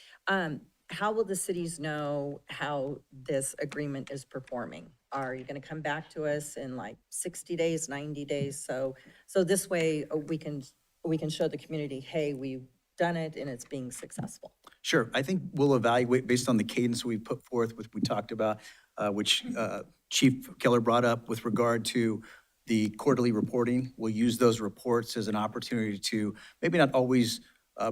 How will the cities know how this agreement is performing? Are you going to come back to us in like 60 days, 90 days? So this way we can show the community, hey, we've done it and it's being successful. Sure. I think we'll evaluate based on the cadence we put forth, which we talked about, which Chief Keller brought up with regard to the quarterly reporting. We'll use those reports as an opportunity to maybe not always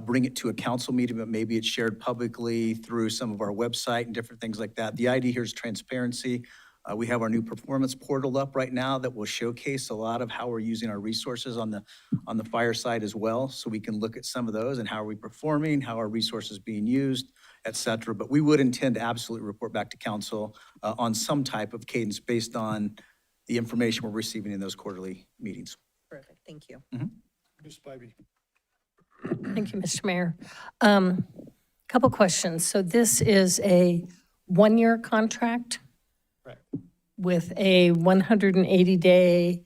bring it to a council meeting, but maybe it's shared publicly through some of our website and different things like that. The idea here is transparency. We have our new performance portal up right now that will showcase a lot of how we're using our resources on the fire side as well. So we can look at some of those and how are we performing, how are resources being used. et cetera. But we would intend to absolutely report back to council on some type of cadence based on the information we're receiving in those quarterly meetings. Terrific, thank you. Ms. Spivey. Thank you, Mr. Mayor. Couple questions. So this is a one-year contract? Correct. With a 180-day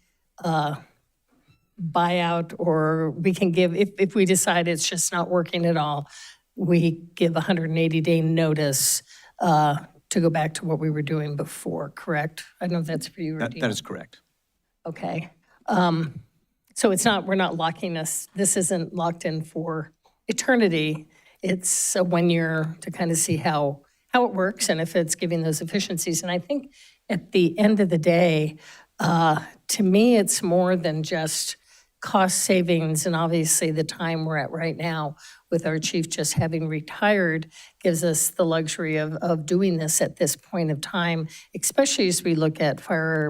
buyout, or we can give, if we decide it's just not working at all, we give 180-day notice to go back to what we were doing before, correct? I know that's for you, That Dina. is correct. Okay. So it's not, we're not locking us, this isn't locked in for eternity. It's a 1 year to kind of see how it works and if it's giving those efficiencies. And I think at the end of the day, to me, it's more than just cost savings. And obviously the time we're at right now with our chief just having retired gives us the luxury of doing this at this point of time, especially as we look at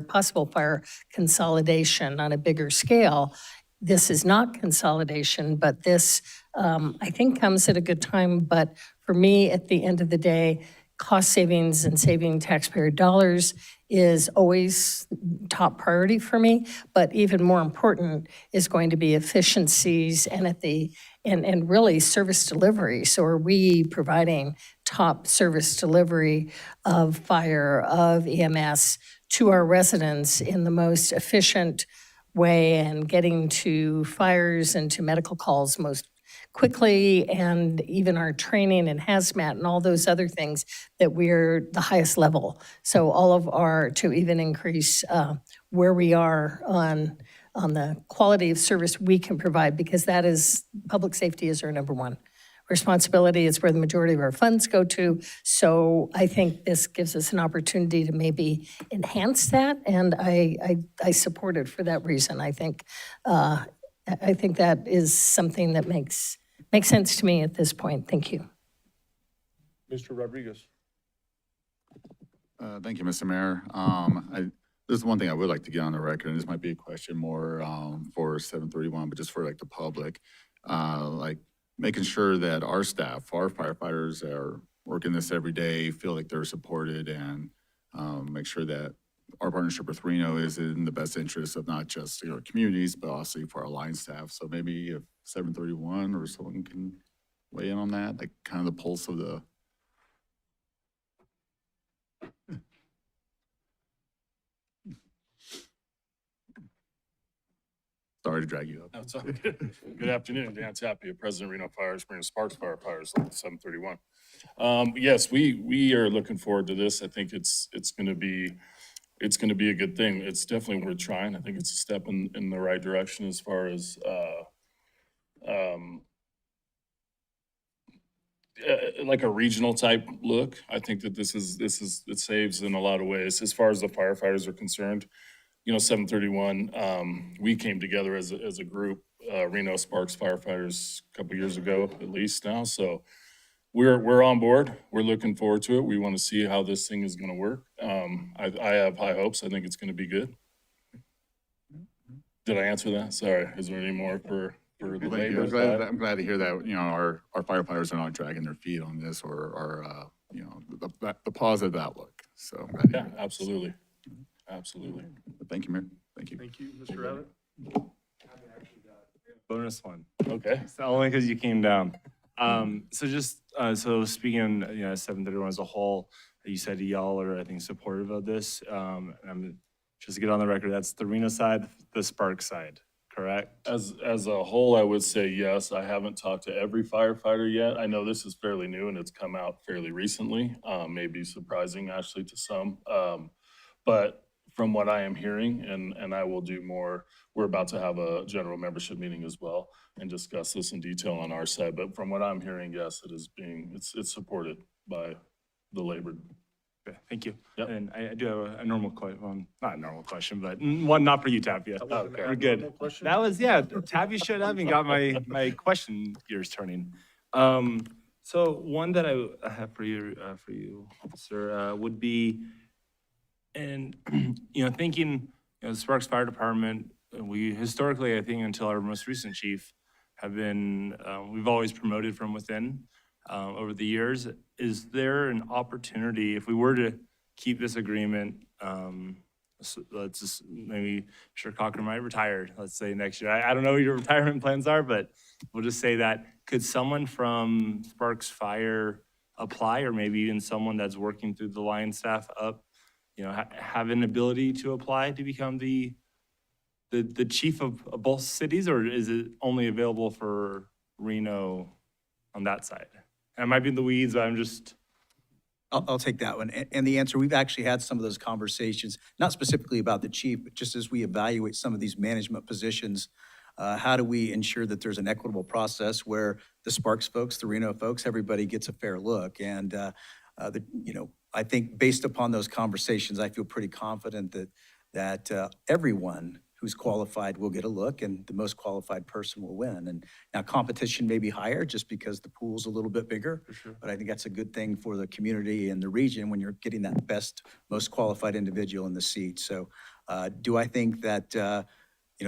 possible fire consolidation on a bigger scale. This is not consolidation, but this, I think, comes at a good time. But for me, at the end of the day, cost savings and saving taxpayer dollars is always top priority for me. But even more important is going to be efficiencies and really service delivery. So are we providing top service delivery of fire, of EMS to our residents in the most efficient way and getting to fires and to medical calls most quickly, and even our training and hazmat and all those other things that we're the highest level. So all of our, to even increase where we are on the quality of service we can provide, because that is, public safety is our number one responsibility. It's where the majority of our funds go to. So I think this gives us an opportunity to maybe enhance that, and I support it for that reason. I think that is something that makes sense to me at this point. Thank you. Mr. Rodriguez. Thank you, Mr. Mayor. There's one thing I would like to get on the record, and this might be a question more for 731, but just for like the public, like making sure that our staff, our firefighters that are working this every day, feel like they're supported, and make sure that our partnership with Reno is in the best interest of not just our communities, but also for our line staff. So maybe if 731 or someone can weigh in on that, like kind of the pulse of the. Sorry to drag you up. That's all good. Good afternoon, Dan Tapia, President Reno Fire Spring Sparks Firefighters, 731. Yes, we are looking forward to this. I think it's going to be a good thing. It's definitely worth trying. I think it's a step in the right direction as far as like a regional type look. I think that it saves in a lot of ways as far as the firefighters are concerned. 731, we came together as a group, Reno Sparks Firefighters, a couple years ago at least now. So we're on board. We're looking forward to it. We want to see how this thing is going to work. I have high hopes. I think it's going to be good. Did I answer that? Sorry. Is there any more for the labor? I'm glad to hear that, our firefighters are not dragging their feet on this or the positive outlook. So I'm glad to hear that. Absolutely. Absolutely. Thank you, Mayor. Thank you. Thank you, Mr. Abbott. Bonus one. Okay. So only because you came down. So speaking, 731 as a whole, you said y'all are, I think, supportive of this. I'm just to get on the record, that's the Reno side, the Spark side, correct? As a whole, I would say yes. I haven't talked to every firefighter yet. I know this is fairly new and it's come out fairly recently, maybe surprising actually to some. But from what I am hearing, and I will do more, we're about to have a general membership meeting as well and discuss this in detail on our side. But from what I'm hearing, yes, it's supported by the labor. Okay, thank you. Yep. And I do have a normal question, not a normal question, but one not for you, Tapia. We're good. That was, Tapia showed up and got my question gears turning. So one that I have for you, sir, would be, and, thinking, the Sparks Fire Department, we historically, I think until our most recent chief, have been, we've always promoted from within. over the years. Is there an opportunity, if we were to keep this agreement, let's just, maybe Mr. Cochran might retire, let's say next year. I don't know what your retirement plans are, but we'll just say that. Could someone from Sparks Fire apply, or maybe even someone that's working through the line staff up, have an ability to apply to become the chief of both cities, or is it only available for Reno on that side? And I might be in the weeds, but I'm just. I'll take that one. And the answer, we've actually had some of those conversations, not specifically about the chief, but just as we evaluate some of these management positions, how do we ensure that there's an equitable process where the Sparks folks, the Reno folks, everybody gets a fair look? And, I think based upon those conversations, I feel pretty confident that everyone who's qualified will get a look, and the most qualified person will win. And now competition may be higher just because the pool's a little bit bigger, but I think that's a good thing for the community and the region when you're getting that best, most qualified individual in the seat. So do I think that,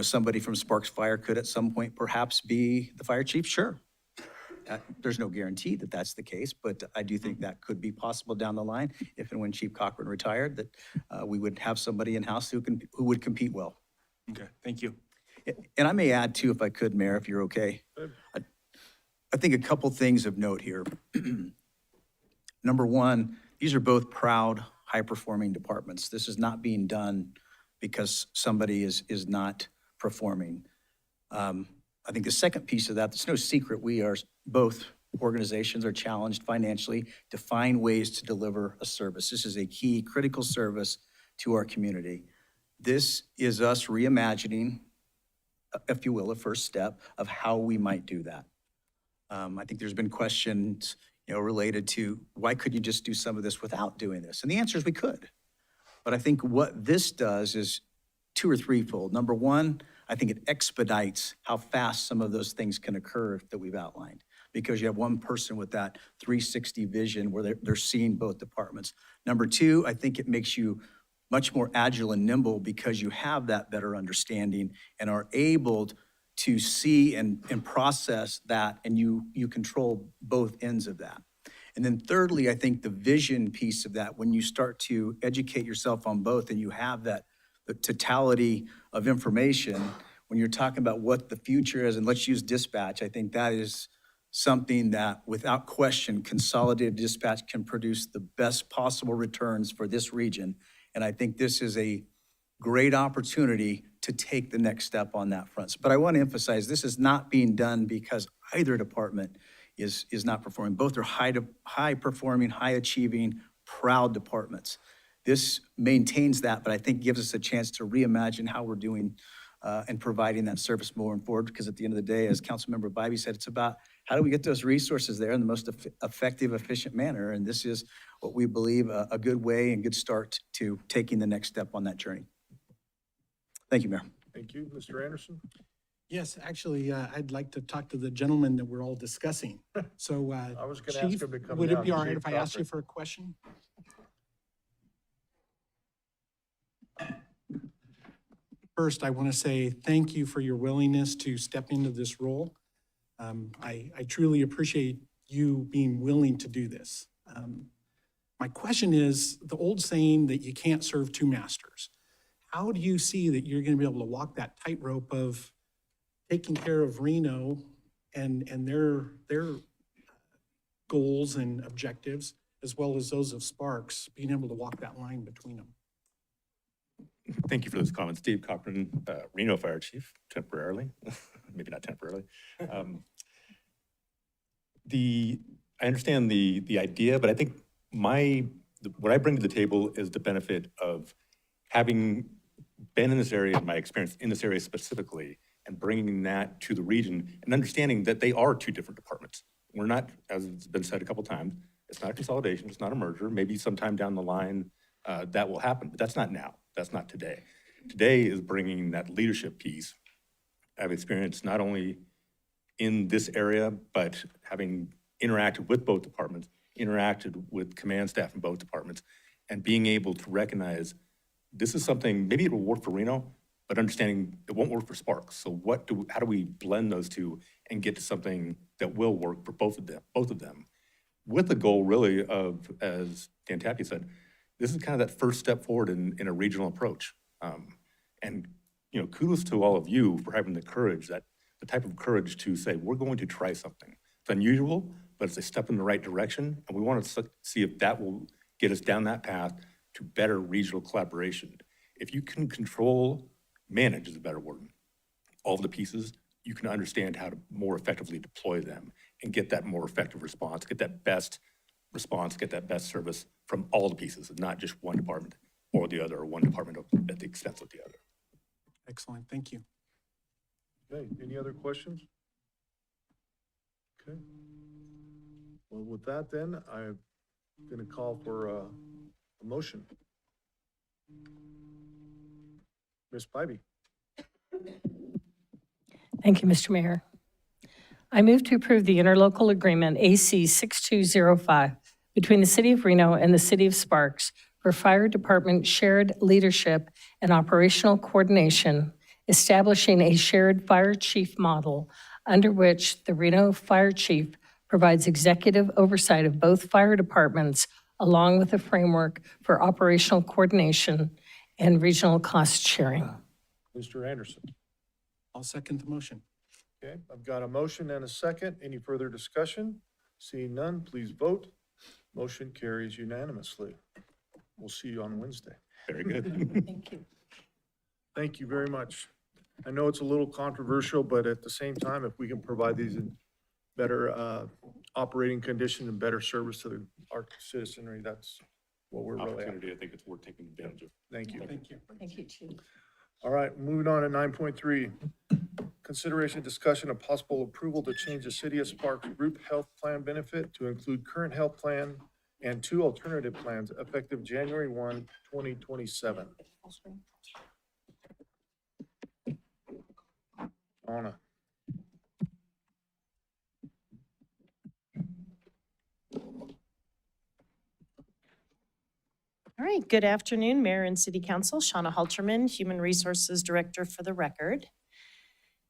somebody from Sparks Fire could at some point perhaps be the fire chief? Sure. There's no guarantee that that's the case, but I do think that could be possible down the line if and when Chief Cochran retired, that we would have somebody in-house who would compete well. Okay, thank you. And I may add too, if I could, Mayor, if you're okay. I think a couple things of note here. Number one, these are both proud, high-performing departments. This is not being done because somebody is not performing. I think the second piece of that, it's no secret, both organizations are challenged financially to find ways to deliver a service. This is a key, critical service to our community. This is us reimagining, if you will, a first step of how we might do that. I think there's been questions, related to why couldn't you just do some of this without doing this? And the answer is we could. But I think what this does is two or threefold. Number one, I think it expedites how fast some of those things can occur that we've outlined, because you have one person with that 360 vision where they're seeing both departments. Number two, I think it makes you much more agile and nimble because you have that better understanding and are able to see and process that, and you control both ends of that. And then thirdly, I think the vision piece of that, when you start to educate yourself on both and you have that, the totality of information, when you're talking about what the future is, and let's use dispatch, I think that is something that without question, consolidated dispatch can produce the best possible returns for this region. And I think this is a great opportunity to take the next step on that front. But I want to emphasize, this is not being done because either department is not performing. Both are high performing, high achieving, proud departments. This maintains that, but I think gives us a chance to reimagine how we're doing and providing that service moving forward. Because at the end of the day, as Councilmember Bybee said, it's about how do we get those resources there in the most effective, efficient manner. And this is what we believe a good way and good start to taking the next step on that journey. Thank you, Mayor. Thank you. Mr. Anderson? Yes, actually, I'd like to talk to the gentleman that we're all discussing. So, I was gonna ask Chief, him to come would it down, be all right Chief if I asked Cochran. you for a question? First, I want to say thank you for your willingness to step into this role. I truly appreciate you being willing to do this. My question is, the old saying that you can't serve two masters. How do you see that you're going to be able to walk that tightrope of taking care of Reno and their goals and objectives, as well as those of Sparks, being able to walk that line between them? Thank you for those comments. Steve Cochran, Reno Fire Chief, temporarily, maybe not temporarily. I understand the idea, but I think what I bring to the table is the benefit of having been in this area, my experience in this area specifically, and bringing that to the region and understanding that they are two different departments. We're not, as it's been said a couple times, it's not a consolidation, it's not a merger. Maybe sometime down the line that will happen, but that's not now. That's not today. Today is bringing that leadership piece. I've experienced not only in this area, but having interacted with both departments, interacted with command staff in both departments, and being able to recognize this is something, maybe it will work for Reno, but understanding it won't work for Sparks. So how do we blend those two and get to something that will work for both of them? with the goal really of, as Dan Tappy said, this is kind of that first step forward in a regional approach. And, you know, kudos to all of you for having the courage, the type of courage to say, we're going to try something. It's unusual, but it's a step in the right direction. And we want to see if that will get us down that path to better regional collaboration. If you can manage is a better word, all of the pieces, you can understand how to more effectively deploy them and get that more effective response, get that best response, get that best service from all the pieces, and not just one department or the other, or one department at the expense of the other. Excellent, thank you. Okay, any other questions? Okay. Well, with that then, I'm going to call for a motion. Ms. Spivey. Thank you, Mr. Mayor. I move to approve the interlocal agreement AC 6205 between the City of Reno and the City of Sparks for Fire Department shared leadership and operational coordination, establishing a shared fire chief model under which the Reno Fire Chief provides executive oversight of both fire departments along with a framework for operational coordination and regional cost sharing. Mr. Anderson. I'll second the motion. Okay, I've got a motion and a second. Any further discussion? Seeing none, please vote. Motion carries unanimously. We'll see you on Wednesday. Very good. Thank you. Thank you very much. I know it's a little controversial, but at the same time, if we can provide these in better operating condition and better service to our citizenry, that's what we're really after. Opportunity, I think it's worth taking advantage of. Thank you. Thank you. Thank you, Chief. All right, moving on to 9.3. Consideration, discussion, of possible approval to change the City of Sparks Group Health Plan benefit to include current health plan and 2 alternative plans effective January 1, 2027. Anna. All right, good afternoon, Mayor and City Council. Shauna Halterman, Human Resources Director for the record.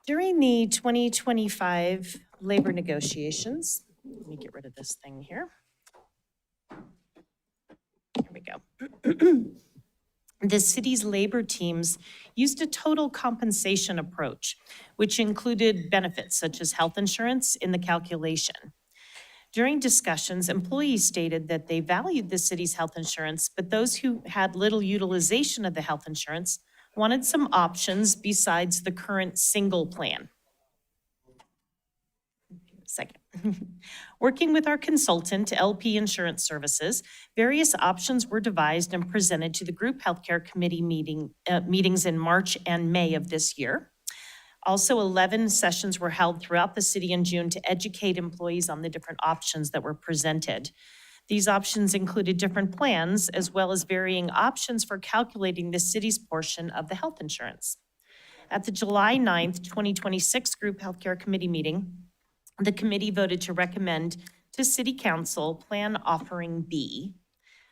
During the 2025 labor negotiations, let me get rid of this thing here. Here we go. The city's labor teams used a total compensation approach, which included benefits such as health insurance in the calculation. During discussions, employees stated that they valued the city's health insurance, but those who had little utilization of the health insurance wanted some options besides the current single plan. Second. Working with our consultant, LP Insurance Services, various options were devised and presented to the Group Healthcare Committee meetings in March and May of this year. Also, 11 sessions were held throughout the city in June to educate employees on the different options that were presented. These options included different plans as well as varying options for calculating the city's portion of the health insurance. At the July 9th, 2026 Group Healthcare Committee meeting, the committee voted to recommend to City Council Plan Offering B.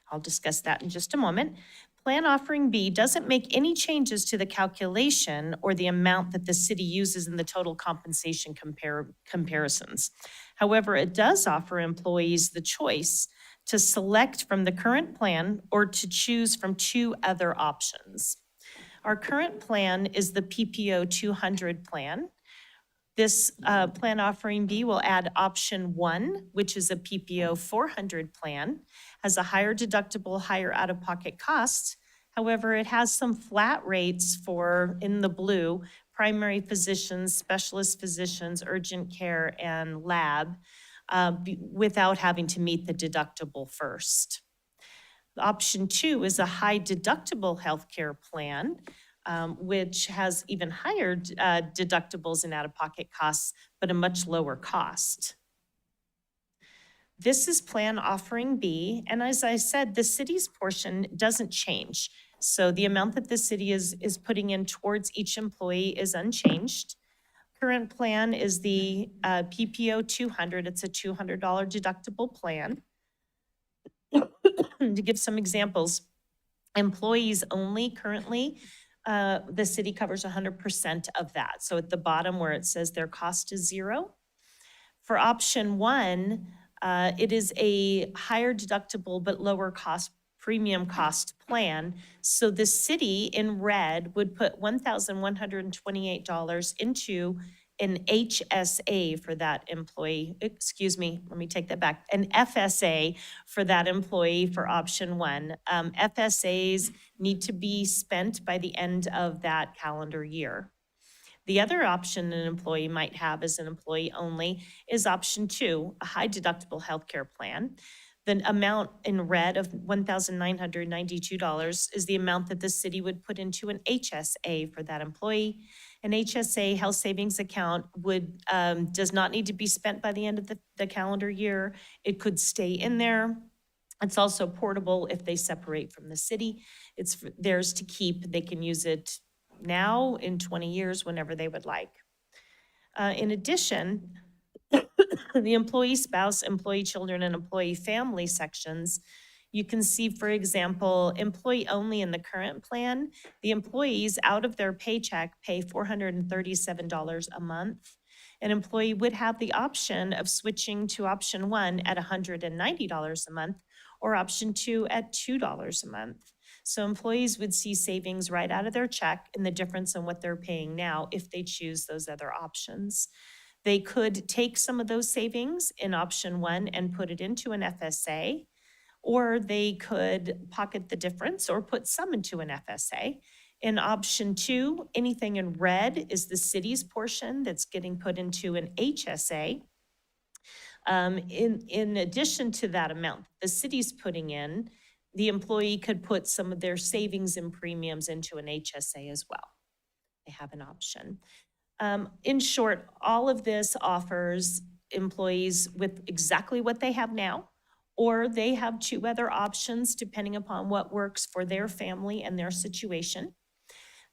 I'll discuss that in just a moment. Plan Offering B doesn't make any changes to the calculation or the amount that the city uses in the total compensation comparisons. However, it does offer employees the choice to select from the current plan or to choose from 2 other options. Our current plan is the PPO 200 plan. This Plan Offering B will add option 1, which is a PPO 400 plan, has a higher deductible, higher out-of-pocket costs. However, it has some flat rates for, in the blue, primary physicians, specialist physicians, urgent care, and lab, without having to meet the deductible first. Option 2 is a high deductible healthcare plan, which has even higher deductibles and out-of-pocket costs, but a much lower cost. This is Plan Offering B, and as I said, the city's portion doesn't change. So the amount that the city is putting in towards each employee is unchanged. Current plan is the PPO 200. It's a $200 deductible plan. To give some examples, employees only currently, the city covers 100% of that. So at the bottom where it says their cost is 0. For option 1, It is a higher deductible but lower cost, premium cost plan. So the city in red would put $1,128 into an HSA for that employee. Excuse me, let me take that back. An FSA for that employee for option one. FSAs need to be spent by the end of that calendar year. The other option an employee might have as an employee only is option two, a high deductible healthcare plan. The amount in red of $1,992 is the amount that the city would put into an HSA for that employee. An HSA health savings account would, does not need to be spent by the end of the calendar year. It could stay in there. It's also portable if they separate from the city. It's theirs to keep. They can use it now, in 20 years, whenever they would like. In addition, the employee spouse, employee children, and employee family sections, you can see, for example, employee only in the current plan, the employees out of their paycheck pay $437 a month. An employee would have the option of switching to option one at $190 a month or option two at $2 a month. So employees would see savings right out of their check and the difference in what they're paying now if they choose those other options. They could take some of those savings in option one and put it into an FSA, or they could pocket the difference or put some into an FSA. In option two, anything in red is the city's portion that's getting put into an HSA. In addition to that amount the city's putting in, the employee could put some of their savings and premiums into an HSA as well. They have an option. In short, all of this offers employees with exactly what they have now, or they have two other options depending upon what works for their family and their situation.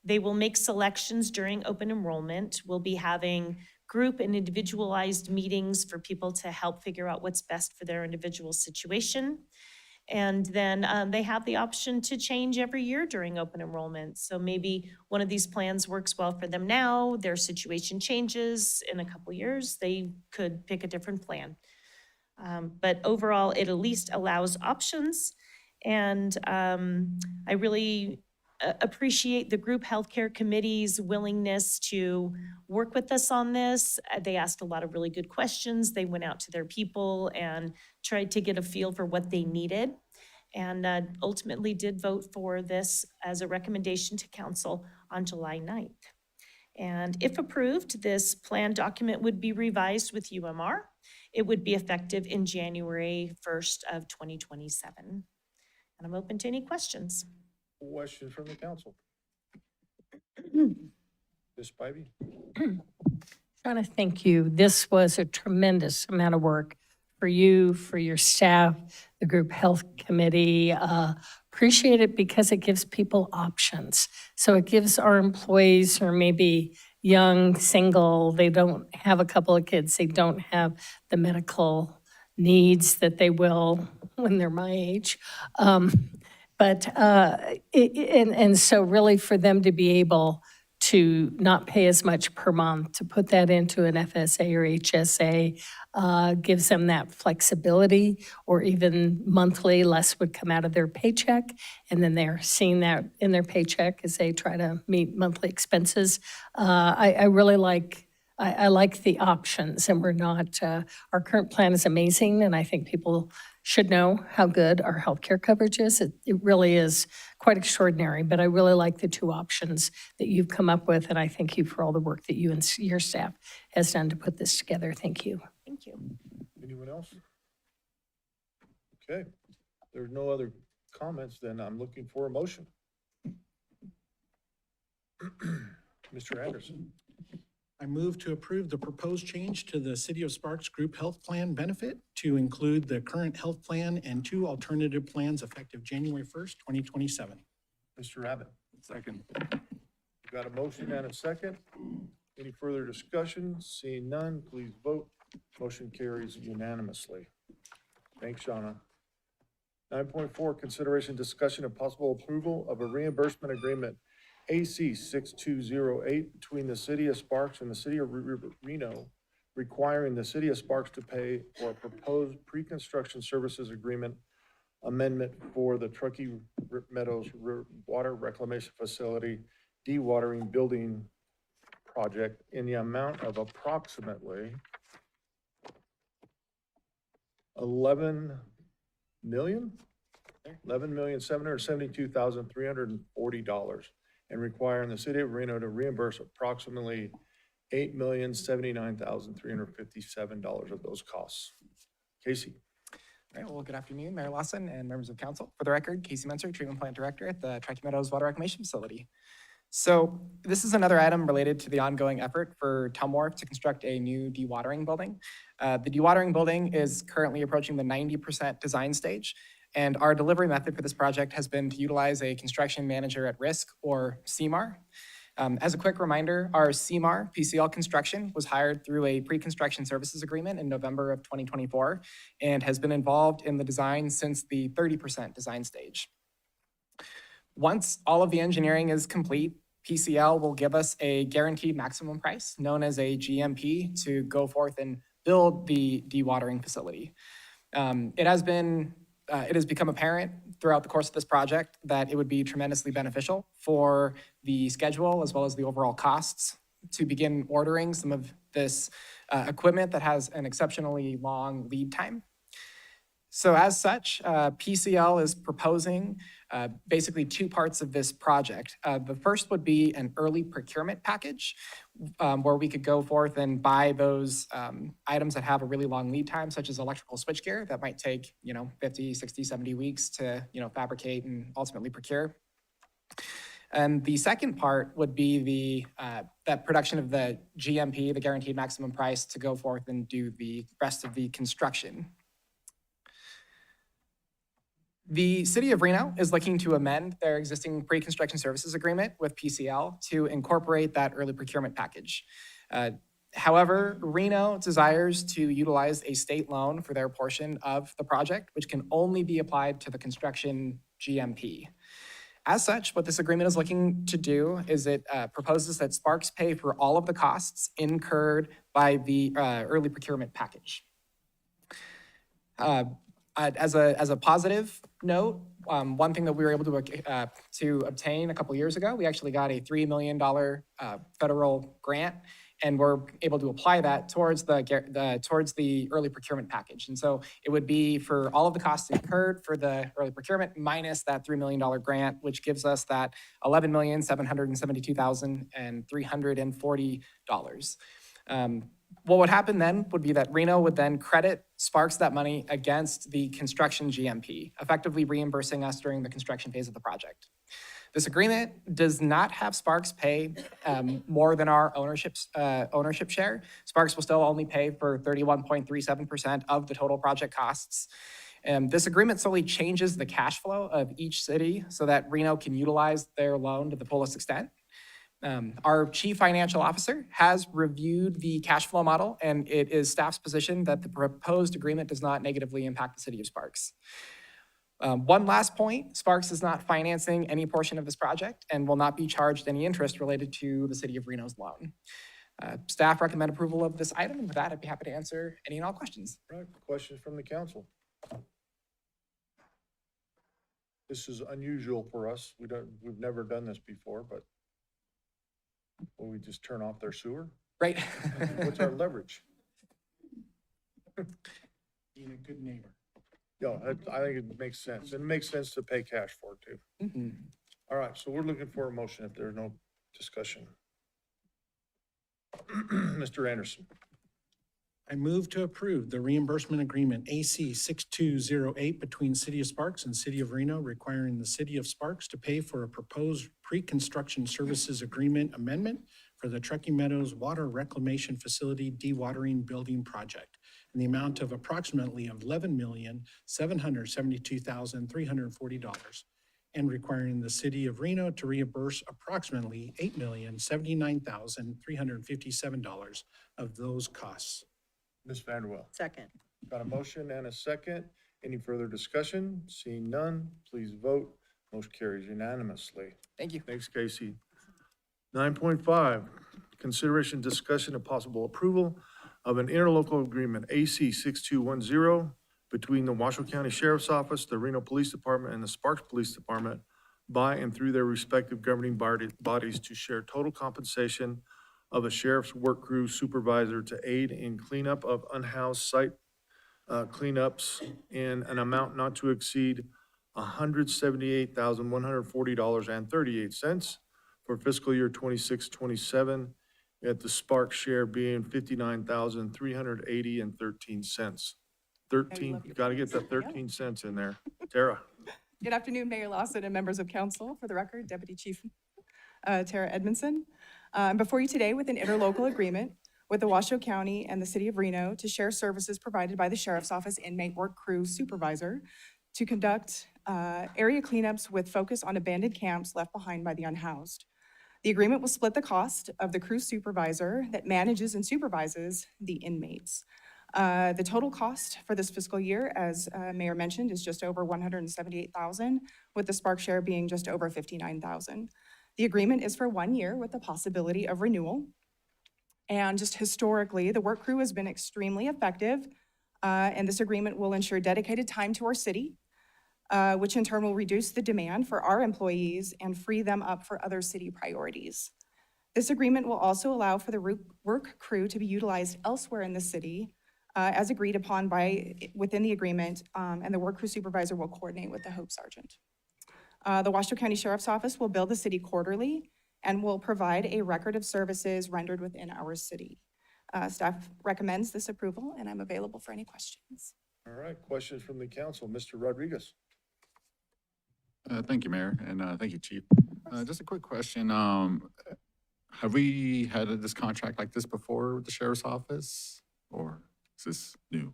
They will make selections during open enrollment. We'll be having group and individualized meetings for people to help figure out what's best for their individual situation. And then they have the option to change every year during open enrollment. So maybe one of these plans works well for them now, their situation changes in a couple years, they could pick a different plan. But overall, it at least allows options. And I really appreciate the group healthcare committee's willingness to work with us on this. They asked a lot of really good questions. They went out to their people and tried to get a feel for what they needed, and ultimately did vote for this as a recommendation to council on July 9th. And if approved, this plan document would be revised with UMR. It would be effective in January 1st of 2027. And I'm open to any questions. Question from the council. Ms. Spivey? Shauna, thank you. This was a tremendous amount of work for you, for your staff, the group health committee. Appreciate it because it gives people options. So it gives our employees who are maybe young, single, they don't have a couple of kids, they don't have the medical needs that they will when they're my age. So really for them to be able to not pay as much per month, to put that into an FSA or HSA, gives them that flexibility, or even monthly, less would come out of their paycheck, and then they're seeing that in their paycheck as they try to meet monthly expenses. I really like, I like the options, and we're not, our current plan is amazing, and I think people should know how good our healthcare coverage is. It really is quite extraordinary, but I really like the two options that you've come up with, and I thank you for all the work that you and your staff has done to put this together. Thank you. Thank you. Anyone else? Okay, there's no other comments, then I'm looking for a motion. Mr. Anderson. I move to approve the proposed change to the City of Sparks Group Health Plan benefit to include the current health plan and two alternative plans effective January 1st, 2027. Mr. Abbott. Second. We've got a motion and a second. Any further discussion? Seeing none, please vote. Motion carries unanimously. Thanks, Shauna. 9.4, consideration, discussion, and possible approval of a reimbursement agreement AC 6208 between the City of Sparks and the City of Reno requiring the city of Sparks to pay for a proposed pre-construction services agreement amendment for the Truckee Meadows Water Reclamation Facility dewatering building project in the amount of approximately $11,772,340, and requiring the city of Reno to reimburse approximately $8,079,357 of those costs. Casey. All right, well, good afternoon, Mayor Lawson and members of council. For the record, Casey Menser, Treatment Plant Director at the Truckee Meadows Water Reclamation Facility. So this is another item related to the ongoing effort for Tumwharf to construct a new dewatering building. The dewatering building is currently approaching the 90% design stage, and our delivery method for this project has been to utilize a construction manager at risk, or CMAR. As a quick reminder, our CMAR, PCL Construction, was hired through a pre-construction services agreement in November of 2024 and has been involved in the design since the 30% design stage. Once all of the engineering is complete, PCL will give us a guaranteed maximum price, known as a GMP, to go forth and build the dewatering facility. It has become apparent throughout the course of this project that it would be tremendously beneficial for the schedule as well as the overall costs to begin ordering some of this equipment that has an exceptionally long lead time. So as such, PCL is proposing basically two parts of this project. The first would be an early procurement package where we could go forth and buy those items that have a really long lead time, such as electrical switchgear that might take, 50, 60, 70 weeks to, fabricate and ultimately procure. And the second part would be that production of the GMP, the guaranteed maximum price, to go forth and do the rest of the construction. The City of Reno is looking to amend their existing pre-construction services agreement with PCL to incorporate that early procurement package. However, Reno desires to utilize a state loan for their portion of the project, which can only be applied to the construction GMP. As such, what this agreement is looking to do is it proposes that Sparks pay for all of the costs incurred by the early procurement package. As a positive note, one thing that we were able to obtain a couple years ago, we actually got a $3 million federal grant, and we're able to apply that towards the early procurement package. And so it would be for all of the costs incurred for the early procurement minus that $3 million grant, which gives us that $11,772,340. What would happen then would be that Reno would then credit Sparks that money against the construction GMP, effectively reimbursing us during the construction phase of the project. This agreement does not have Sparks pay more than our ownership share. Sparks will still only pay for 31.37% of the total project costs. This agreement solely changes the cash flow of each city so that Reno can utilize their loan to the fullest extent. Our chief financial officer has reviewed the cash flow model, and it is staff's position that the proposed agreement does not negatively impact the city of Sparks. One last point, Sparks is not financing any portion of this project and will not be charged any interest related to the city of Reno's loan. Staff recommend approval of this item, and with that, I'd be happy to answer any and all questions. Right, questions from the council? This is unusual for us. We've never done this before, but will we just turn off their sewer? Right. What's our leverage? Being a good neighbor. Yeah, I think it makes sense. It makes sense to pay cash for it too. Mm-hmm. All right, so we're looking for a motion if there's no discussion. Mr. Anderson. I move to approve the reimbursement agreement AC 6208 between City of Sparks and City of Reno, requiring the City of Sparks to pay for a proposed pre-construction services agreement amendment for the Truckee Meadows Water Reclamation Facility dewatering building project in the amount of approximately $11,772,340, and requiring the City of Reno to reimburse approximately $8,079,357 of those costs. Ms. Vanderwell. Second. Got a motion and a second. Any further discussion? Seeing none, please vote. Motion carries unanimously. Thank you. Thanks, Casey. 9.5, consideration, discussion, and possible approval of an interlocal agreement, AC 6210, between the Washoe County Sheriff's Office, the Reno Police Department, and the Sparks Police Department by and through their respective governing bodies to share total compensation of a sheriff's work crew supervisor to aid in cleanup of unhoused site cleanups in an amount not to exceed $178,140.38 for fiscal year 26-27, at the Sparks share being $59,380.13. Gotta get that 13 cents in there. Tara. Good afternoon, Mayor Lawson and members of council. For the record, Deputy Chief Tara Edmondson. I'm before you today with an interlocal agreement with the Washoe County and the City of Reno to share services provided by the Sheriff's Office Inmate Work Crew Supervisor to conduct area cleanups with focus on abandoned camps left behind by the unhoused. The agreement will split the cost of the crew supervisor that manages and supervises the inmates. The total cost for this fiscal year, as Mayor mentioned, is just over $178,000, with the Spark share being just over $59,000. The agreement is for 1 year with the possibility of renewal. And just historically, the work crew has been extremely effective, and this agreement will ensure dedicated time to our city, which in turn will reduce the demand for our employees and free them up for other city priorities. This agreement will also allow for the work crew to be utilized elsewhere in the city, as agreed upon within the agreement, and the work crew supervisor will coordinate with the Hope Sergeant. The Washoe County Sheriff's Office will bill the city quarterly and will provide a record of services rendered within our city. Staff recommends this approval, and I'm available for any questions. All right, questions from the council. Mr. Rodriguez. Thank you, Mayor, and thank you, Chief. Just a quick question. Have we had this contract like this before with the Sheriff's Office, or is this new?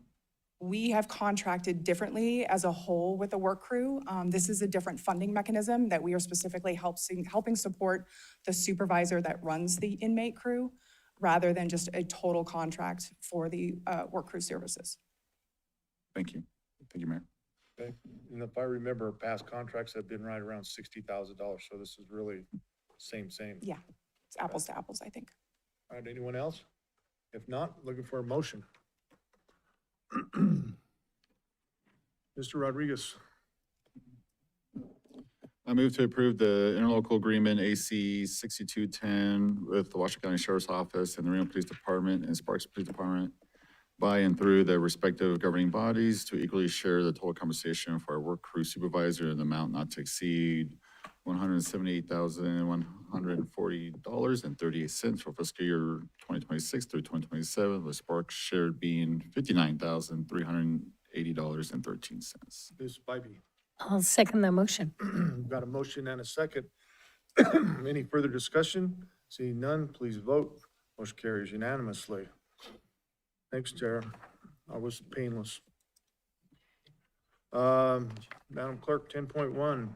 We have contracted differently as a whole with the work crew. This is a different funding mechanism that we are specifically helping support the supervisor that runs the inmate crew, rather than just a total contract for the work crew services. Thank you. Thank you, Mayor. Okay, and if I remember, past contracts have been right around $60,000, so this is really same. Yeah, it's apples to apples, I think. All right, anyone else? If not, looking for a motion. Mr. Rodriguez. I move to approve the interlocal agreement AC 6210 with the Washoe County Sheriff's Office and the Reno Police Department and Sparks Police Department by and through their respective governing bodies to equally share the total compensation for our work crew supervisor in the amount not to exceed $178,140.38 for fiscal year 2026 through 2027, with Sparks shared being $59,380.13. Ms. Bybee. I'll second that motion. Got a motion and a second. Any further discussion? Seeing none, please vote. Motion carries unanimously. Thanks, Tara. That was painless. Madam Clerk, 10.1,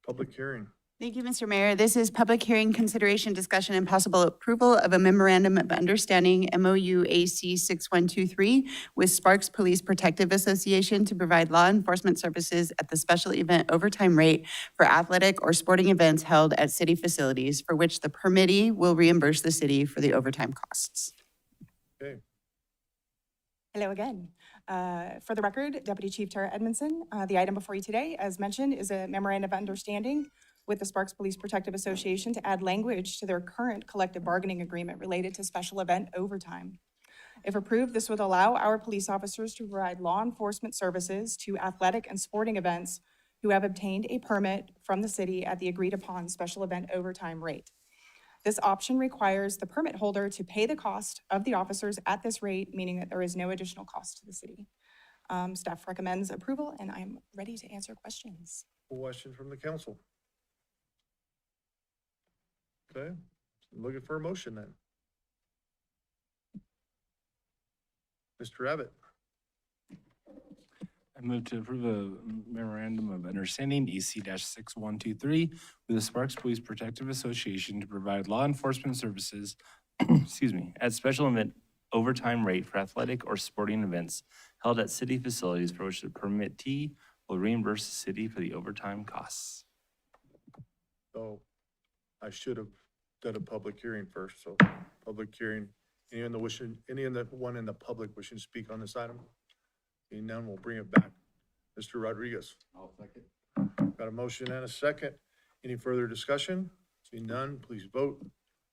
public hearing. Thank you, Mr. Mayor. This is public hearing consideration, discussion, and possible approval of a memorandum of understanding, MOU AC 6123, with Sparks Police Protective Association to provide law enforcement services at the special event overtime rate for athletic or sporting events held at city facilities, for which the permittee will reimburse the city for the overtime costs. Okay. Hello again. For the record, Deputy Chief Tara Edmondson. The item before you today, as mentioned, is a memorandum of understanding with the Sparks Police Protective Association to add language to their current collective bargaining agreement related to special event overtime. If approved, this would allow our police officers to provide law enforcement services to athletic and sporting events who have obtained a permit from the city at the agreed upon special event overtime rate. This option requires the permit holder to pay the cost of the officers at this rate, meaning that there is no additional cost to the city. Staff recommends approval, and I'm ready to answer questions. Question from the council. Okay, looking for a motion then. Mr. Abbott. I move to approve a memorandum of understanding, EC-6123, with the Sparks Police Protective Association to provide law enforcement services, excuse me, at special event overtime rate for athletic or sporting events held at city facilities for which the permittee will reimburse the city for the overtime costs. So I should have done a public hearing first, so public hearing Any in the one in the public wishing to speak on this item? Seeing none, we'll bring it back. Mr. Rodriguez. I'll second. Got a motion and a second. Any further discussion? Seeing none, please vote.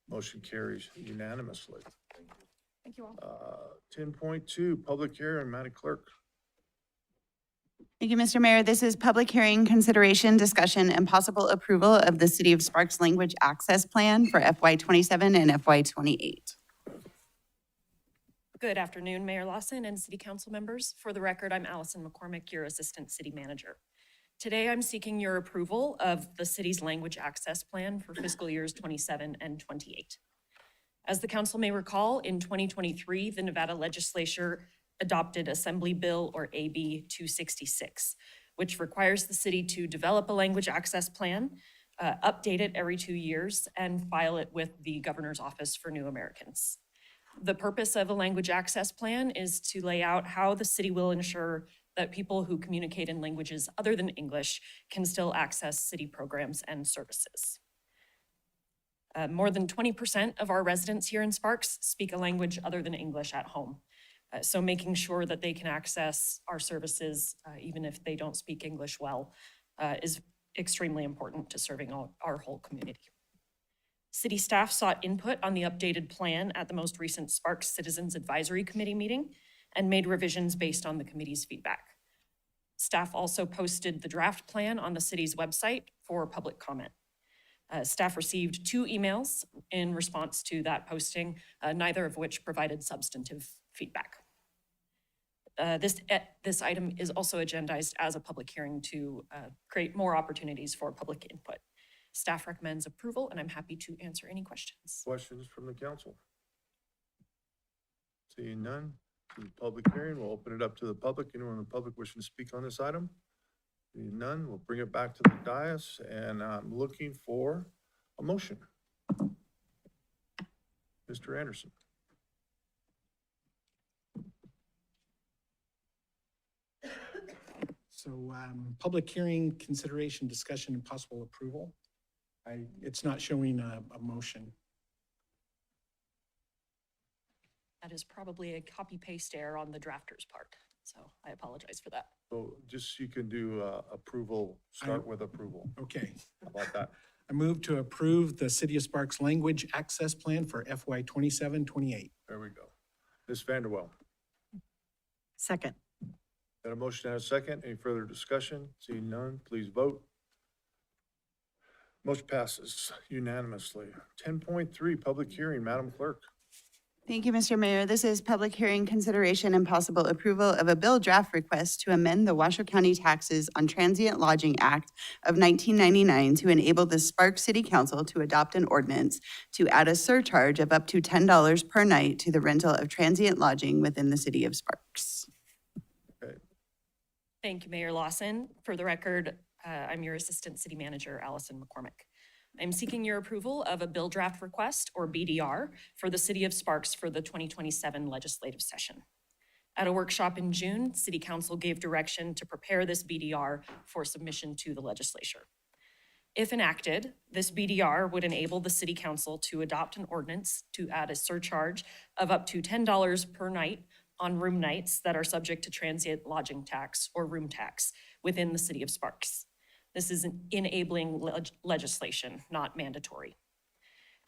Motion carries unanimously. Thank you all. 10.2, public hearing, Madam Clerk. Thank you, Mr. Mayor. This is public hearing, consideration, discussion, and possible approval of the City of Sparks Language Access Plan for FY '27 and FY '28. Good afternoon, Mayor Lawson and City Council members. For the record, I'm Allison McCormick, your Assistant City Manager. Today, I'm seeking your approval of the city's language access plan for fiscal years 27 and 28. As the council may recall, in 2023, the Nevada legislature adopted Assembly Bill, or AB 266, which requires the city to develop a language access plan, update it every 2 years, and file it with the Governor's Office for New Americans. The purpose of a language access plan is to lay out how the city will ensure that people who communicate in languages other than English can still access city programs and services. More than 20% of our residents here in Sparks speak a language other than English at home. So making sure that they can access our services, even if they don't speak English well, is extremely important to serving our whole community. City staff sought input on the updated plan at the most recent Sparks Citizens Advisory Committee meeting and made revisions based on the committee's feedback. Staff also posted the draft plan on the city's website for public comment. Staff received 2 emails in response to that posting, neither of which provided substantive feedback. This item is also agendized as a public hearing to create more opportunities for public input. Staff recommends approval, and I'm happy to answer any questions. Questions from the council? Seeing none, the public hearing, we'll open it up to the public. Anyone in the public wishing to speak on this item? Seeing none, we'll bring it back to the dais, and I'm looking for a motion. Mr. Anderson. So, public hearing, consideration, discussion, and possible approval. It's not showing a motion. That is probably a copy-paste error on the drafter's part, so I apologize for that. So just you can do approval, start with approval. Okay. How about that? I move to approve the City of Sparks Language Access Plan for FY '27-28. There we go. Ms. Vanderwell. Second. Got a motion and a second. Any further discussion? Seeing none, please vote. Motion passes unanimously. 10.3, public hearing, Madam Clerk. Thank you, Mr. Mayor. This is public hearing, consideration, and possible approval of a bill draft request to amend the Washoe County Taxes on Transient Lodging Act of 1999 to enable the Sparks City Council to adopt an ordinance to add a surcharge of up to $10 per night to the rental of transient lodging within the city of Sparks. Thank you, Mayor Lawson. For the record, I'm your Assistant City Manager, Allison McCormick. I'm seeking your approval of a bill draft request, or BDR, for the City of Sparks for the 2027 legislative session. At a workshop in June, City Council gave direction to prepare this BDR for submission to the legislature. If enacted, this BDR would enable the City Council to adopt an ordinance to add a surcharge of up to $10 per night on room nights that are subject to transient lodging tax or room tax within the City of Sparks. This is an enabling legislation, not mandatory.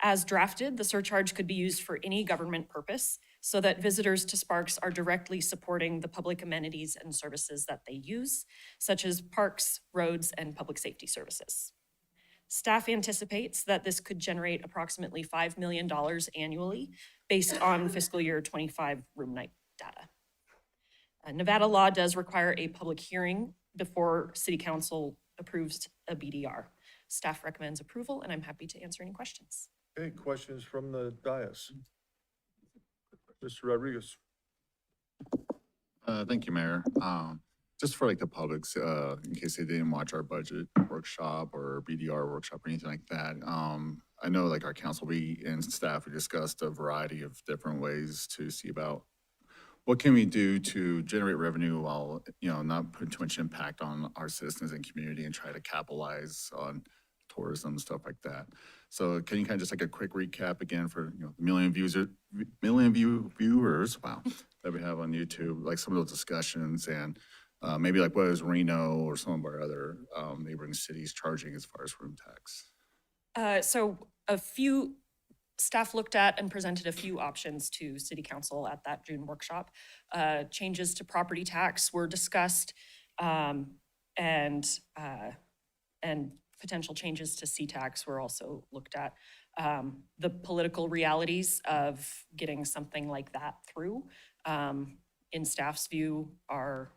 As drafted, the surcharge could be used for any government purpose so that visitors to Sparks are directly supporting the public amenities and services that they use, such as parks, roads, and public safety services. Staff anticipates that this could generate approximately $5 million annually based on fiscal year 25 room night data. Nevada law does require a public hearing before City Council approves a BDR. Staff recommends approval, and I'm happy to answer any questions. Okay, questions from the dais? Mr. Rodriguez. Thank you, Mayor. Just for like the publics, in case they didn't watch our budget workshop or BDR workshop or anything like that. I know like our council, we and staff, we discussed a variety of different ways to see about what can we do to generate revenue while, not put too much impact on our citizens and community and try to capitalize on tourism, stuff like that. So can you kind of just like a quick recap again for, the viewers, wow, that we have on YouTube, like some of those discussions and maybe like what is Reno or some of our other neighboring cities charging as far as room tax? So staff looked at and presented a few options to City Council at that June workshop. Changes to property tax were discussed, and potential changes to C-tax were also looked at. The political realities of getting something like that through, in staff's view, are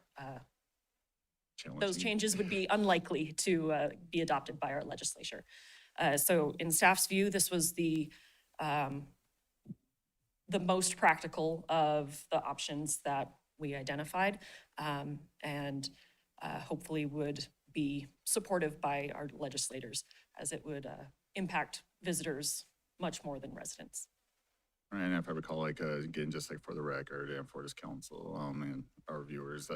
those changes would be unlikely to be adopted by our legislature. So in staff's view, this was the most practical of the options that we identified, and hopefully would be supportive by our legislators, as it would impact visitors much more than residents. And if I recall, like, again, just like for the record and for this council and our viewers,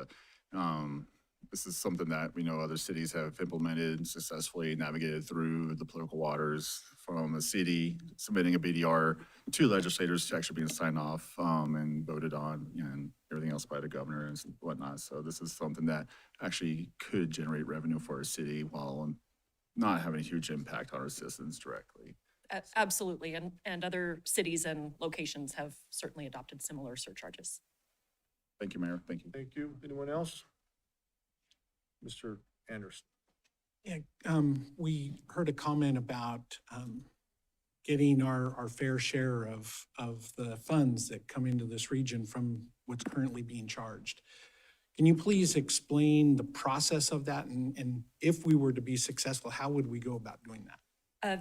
this is something that we know other cities have implemented successfully, navigated through the political waters from the city, submitting a BDR to legislators to actually being signed off and voted on and everything else by the governor and whatnot. So this is something that actually could generate revenue for our city while not having a huge impact on our citizens directly. Absolutely, and other cities and locations have certainly adopted similar surcharges. Thank you, Mayor. Thank you. Thank you. Anyone else? Mr. Anderson. Yeah, we heard a comment about getting our fair share of the funds that come into this region from what's currently being charged. Can you please explain the process of that, and if we were to be successful, how would we go about doing that?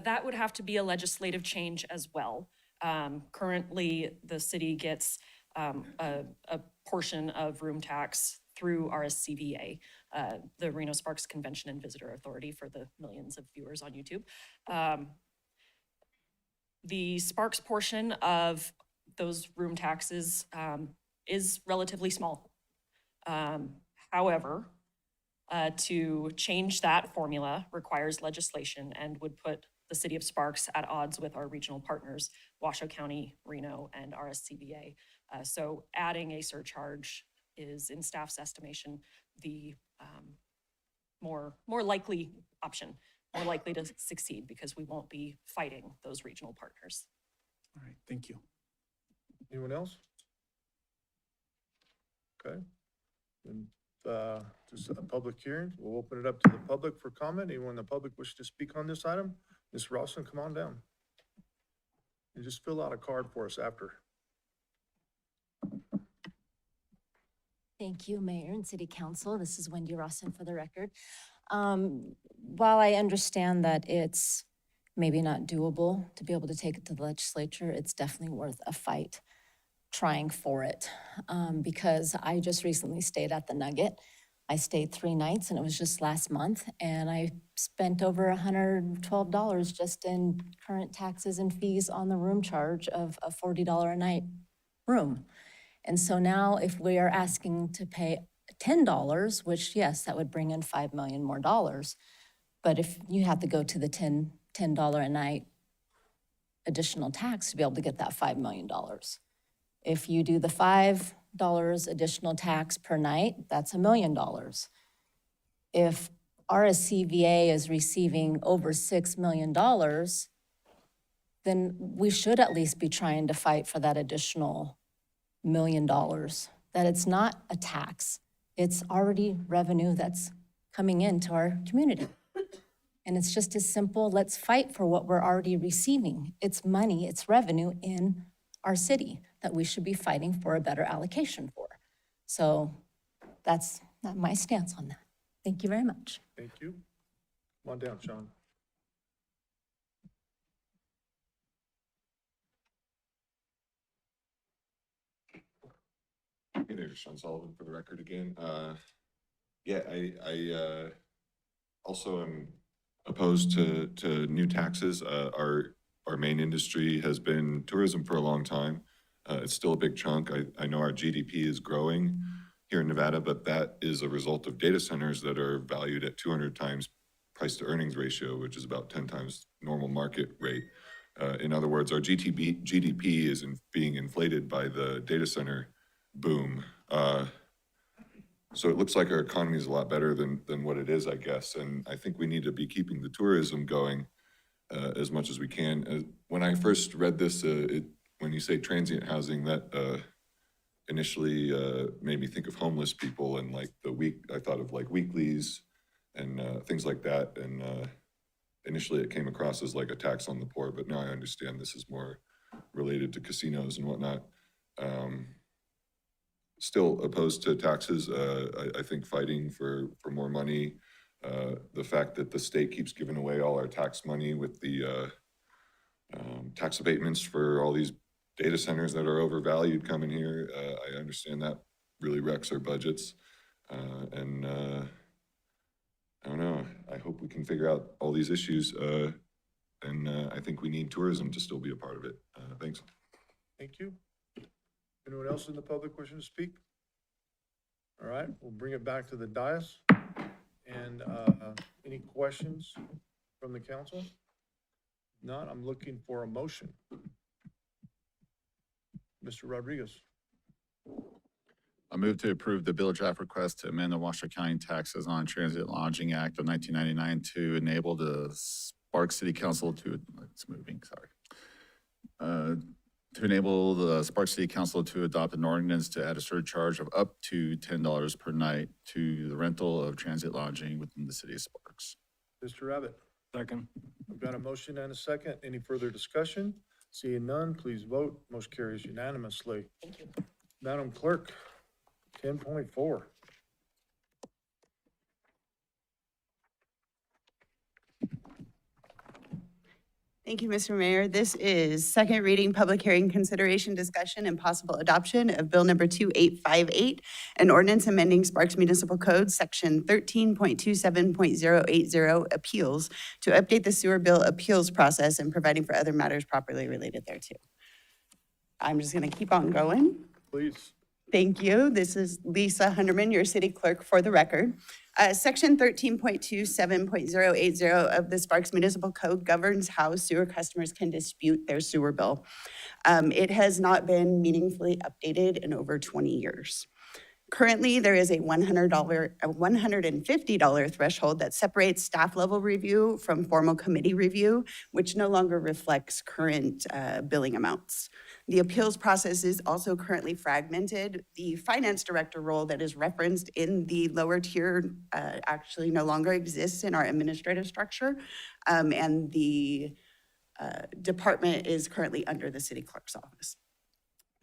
That would have to be a legislative change as well. Currently, the city gets a portion of room tax through RSCVA, the Reno Sparks Convention and Visitor Authority, for the millions of viewers on YouTube. The Sparks portion of those room taxes is relatively small. However, to change that formula requires legislation and would put the city of Sparks at odds with our regional partners, Washoe County, Reno, and RSCVA. So adding a surcharge is, in staff's estimation, the more likely option, more likely to succeed, because we won't be fighting those regional partners. All right, thank you. Anyone else? Okay. And just a public hearing. We'll open it up to the public for comment. Anyone in the public wish to speak on this item? Ms. Rawson, come on down. You just fill out a card for us after. Thank you, Mayor and City Council. This is Wendy Rawson for the record. While I understand that it's maybe not doable to be able to take it to the legislature, it's definitely worth a fight trying for it. Because I just recently stayed at the Nugget. I stayed 3 nights, and it was just last month, and I spent over $112 just in current taxes and fees on the room charge of a $40 a night room. And so now if we are asking to pay $10, which, yes, that would bring in $5 million more dollars, but if you have to go to the $10 a night additional tax to be able to get that $5 million. If you do the $5 additional tax per night, that's $1 million. If RSCVA is receiving over $6 million, then we should at least be trying to fight for that additional $1 million, that it's not a tax. It's already revenue that's coming into our community. And it's just as simple, let's fight for what we're already receiving. It's money, it's revenue in our city that we should be fighting for a better allocation for. So that's my stance on that. Thank you very much. Thank you. Come on down, Sean. Hey there, Sean Sullivan for the record again. Yeah, I also am opposed to new taxes. Our main industry has been tourism for a long time. It's still a big chunk. I know our GDP is growing here in Nevada, but that is a result of data centers that are valued at 200 times price to earnings ratio, which is about 10 times normal market rate. In other words, our GDP is being inflated by the data center boom. So it looks like our economy is a lot better than what it is, I guess. And I think we need to be keeping the tourism going as much as we can. When I first read this, when you say transient housing, that initially made me think of homeless people and like I thought of like weeklies and things like that. And initially it came across as like a tax on the poor, but now I understand this is more related to casinos and whatnot. Still opposed to taxes. I think fighting for more money. The fact that the state keeps giving away all our tax money with the tax abatements for all these data centers that are overvalued coming here. I understand that really wrecks our budgets. And I don't know, I hope we can figure out all these issues. And I think we need tourism to still be a part of it. Thanks. Thank you. Anyone else in the public wishing to speak? All right, we'll bring it back to the dais. And any questions from the council? Not, I'm looking for a motion. Mr. Rodriguez. I move to approve the Village Act request to amend the Washoe County Taxes on Transit Lodging Act of 1999 to enable the Sparks City Council to, it's moving, sorry. To enable the Sparks City Council to adopt an ordinance to add a surcharge of up to $10 per night to the rental of transit lodging within the city of Sparks. Mr. Abbott. Second. I've got a motion and a second. Any further discussion? Seeing none, please vote. Motion carries unanimously. Thank you. Madam Clerk, 10.4. Thank you, Mr. Mayor. This is second reading, public hearing, consideration, discussion, and possible adoption of Bill Number 2858, an ordinance amending Sparks Municipal Code, Section 13.27.080, appeals, to update the sewer bill appeals process and providing for other matters properly related thereto. I'm just going to keep on going. Please. Thank you. This is Lisa Hunderman, your city clerk for the record. Section 13.27.080 of the Sparks Municipal Code governs how sewer customers can dispute their sewer bill. It has not been meaningfully updated in over 20 years. Currently, there is a $150 threshold that separates staff level review from formal committee review, which no longer reflects current billing amounts. The appeals process is also currently fragmented. The finance director role that is referenced in the lower tier actually no longer exists in our administrative structure, and the department is currently under the city clerk's office.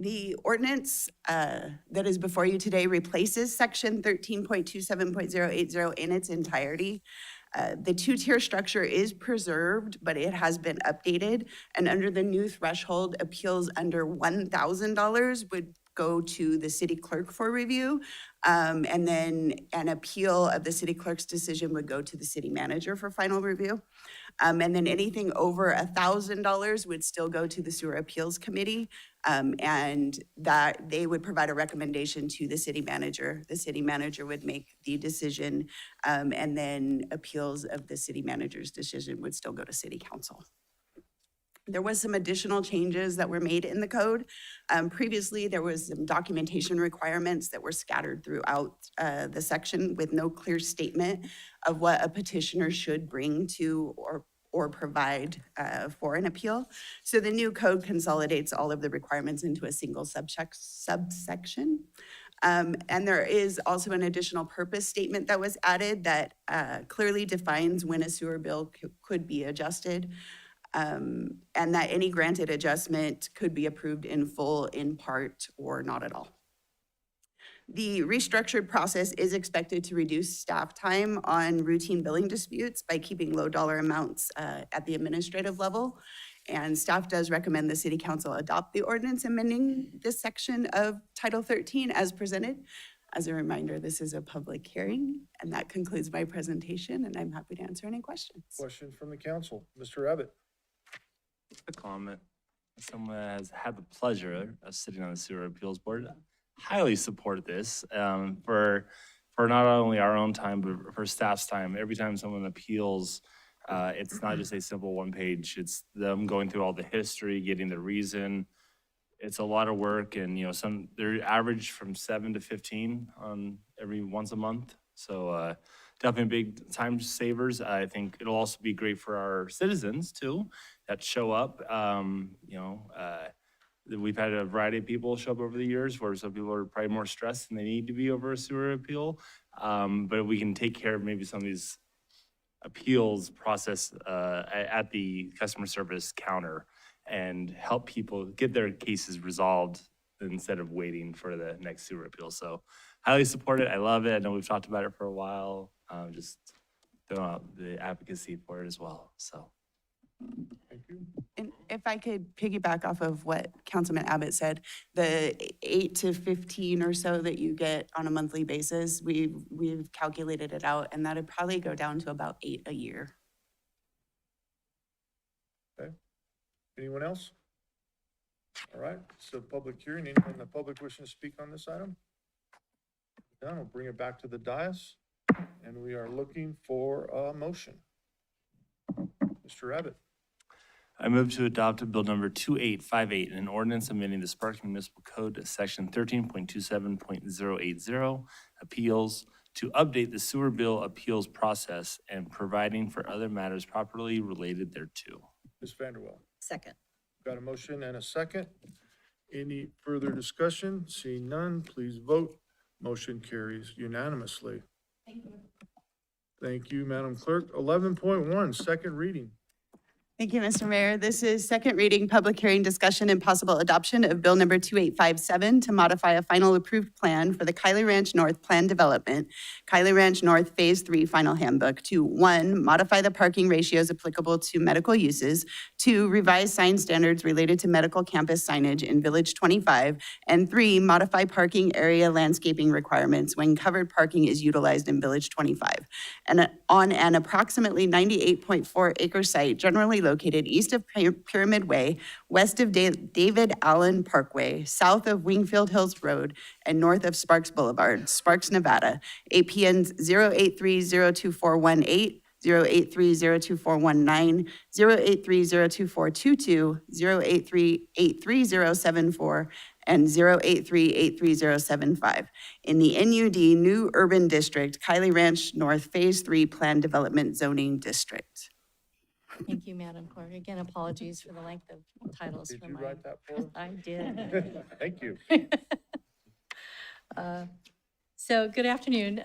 The ordinance that is before you today replaces section 13.27.080 in its entirety. The two-tier structure is preserved, but it has been updated. And under the new threshold, appeals under $1,000 would go to the city clerk for review. And then an appeal of the city clerk's decision would go to the city manager for final review. And then anything over $1,000 would still go to the Sewer Appeals Committee, and that they would provide a recommendation to the city manager. The city manager would make the decision, and then appeals of the city manager's decision would still go to city council. There was some additional changes that were made in the code. Previously, there was some documentation requirements that were scattered throughout the section with no clear statement of what a petitioner should bring to or provide for an appeal. So the new code consolidates all of the requirements into a single subsection. And there is also an additional purpose statement that was added that clearly defines when a sewer bill could be adjusted. And that any granted adjustment could be approved in full, in part, or not at all. The restructured process is expected to reduce staff time on routine billing disputes by keeping low dollar amounts at the administrative level. And staff does recommend the city council adopt the ordinance amending this section of Title 13 as presented. As a reminder, this is a public hearing, and that concludes my presentation, and I'm happy to answer any questions. Questions from the council. Mr. Abbott. A comment. As someone that has had the pleasure of sitting on the Sewer Appeals Board, highly support this for for not only our own time, but for staff's time. Every time someone appeals, it's not just a simple one page. It's them going through all the history, getting the reason. It's a lot of work, and they're average from 7 to 15 on every once a month. So definitely big time savers. I think it'll also be great for our citizens too that show up. We've had a variety of people show up over the years where some people are probably more stressed than they need to be over a sewer appeal. But we can take care of maybe some of these appeals process at the customer service counter and help people get their cases resolved instead of waiting for the next sewer appeal. So highly support it. I love it. I know we've talked about it for a while. Just throwing out the advocacy for it as well. So. Thank you. And if I could piggyback off of what Councilman Abbott said, the 8 to 15 or so that you get on a monthly basis, we've calculated it out, and that'd probably go down to about 8 a year. Okay. Anyone else? All right, so public hearing, anyone in the public wishing to speak on this item? Done, I'll bring it back to the dais, and we are looking for a motion. Mr. Abbott. I move to adopt Bill number 2858, an ordinance amending the Sparks Municipal Code, section 13.27.080, appeals, to update the sewer bill appeals process and providing for other matters properly related thereto. Ms. Vanderwell. Second. Got a motion and a second. Any further discussion? Seeing none, please vote. Motion carries unanimously. Thank you. Thank you, Madam Clerk. 11.1, second reading. Thank you, Mr. Mayor. This is second reading, public hearing, discussion, and possible adoption of Bill number 2857 to modify a final approved plan for the Kylie Ranch North Plan Development, Kylie Ranch North Phase 3 Final Handbook to 1, modify the parking ratios applicable to medical uses, 2, revise sign standards related to medical campus signage in Village 25, and 3, modify parking area landscaping requirements when covered parking is utilized in Village 25. And on an approximately 98.4 acre site generally located east of Pyramid Way, west of David Allen Parkway, south of Wingfield Hills Road, and north of Sparks Boulevard, Sparks, Nevada. APNs 0830248, 0830249, 0830242, 083-83074, and 083-83075 in the NUD New Urban District, Kylie Ranch North Phase 3 Plan Development Zoning District. Thank you, Madam Clerk. Again, apologies for the length of titles. Did for you my- write that for us? I did. Thank you. So good afternoon,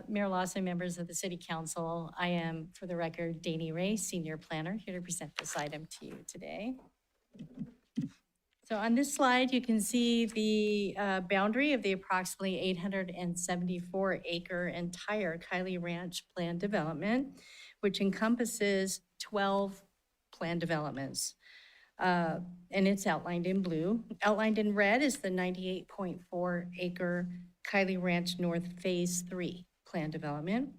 Mayor Lawson, members of the City Council. I am, for the record, Danny Ray, Senior Planner, here to present this item to you today. So on this slide, you can see the boundary of the approximately 874 acre entire Kylie Ranch plan development, which encompasses 12 plan developments. And it's outlined in blue. Outlined in red is the 98.4 acre Kylie Ranch North Phase 3 plan development,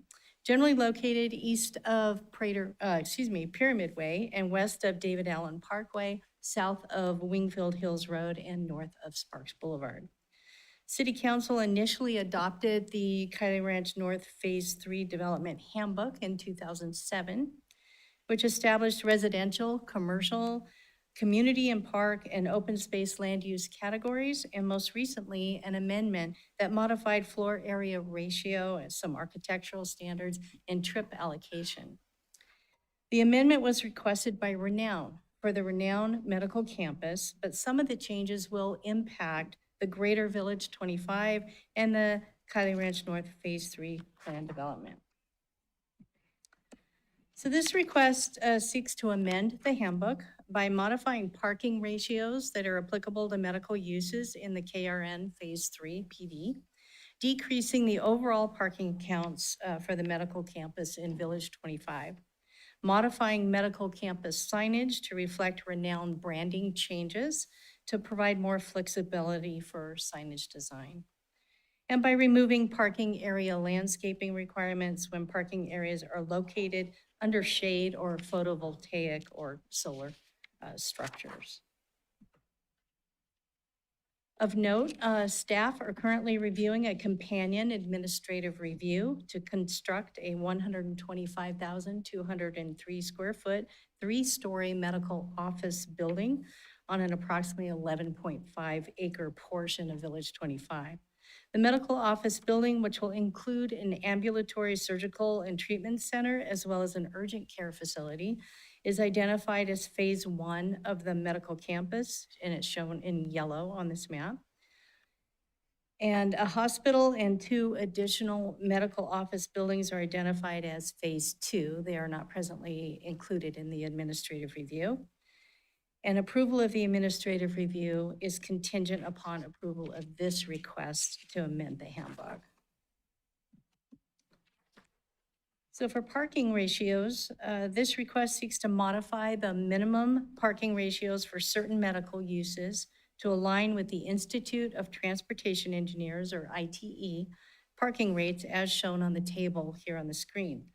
generally located east of Pyramid Way and west of David Allen Parkway, south of Wingfield Hills Road, and north of Sparks Boulevard. City Council initially adopted the Kylie Ranch North Phase 3 Development Handbook in 2007, which established residential, commercial, community and park, and open space land use categories, and most recently, an amendment that modified floor area ratio and some architectural standards and trip allocation. The amendment was requested by Renown for the Renown Medical Campus, but some of the changes will impact the Greater Village 25 and the Kylie Ranch North Phase 3 plan development. So this request seeks to amend the handbook by modifying parking ratios that are applicable to medical uses in the KRN Phase 3 PD, decreasing the overall parking counts for the medical campus in Village 25, modifying medical campus signage to reflect Renown branding changes to provide more flexibility for signage design, and by removing parking area landscaping requirements when parking areas are located under shade or photovoltaic or solar structures. Of note, staff are currently reviewing a companion administrative review to construct a 125,203 square foot, three-story medical office building on an approximately 11.5 acre portion of Village 25. The medical office building, which will include an ambulatory surgical and treatment center, as well as an urgent care facility, is identified as phase 1 of the medical campus, and it's shown in yellow on this map. And a hospital and 2 additional medical office buildings are identified as phase 2. They are not presently included in the administrative review. And approval of the administrative review is contingent upon approval of this request to amend the handbook. So for parking ratios, this request seeks to modify the minimum parking ratios for certain medical uses to align with the Institute of Transportation Engineers, or ITE, parking rates as shown on the table here on the screen,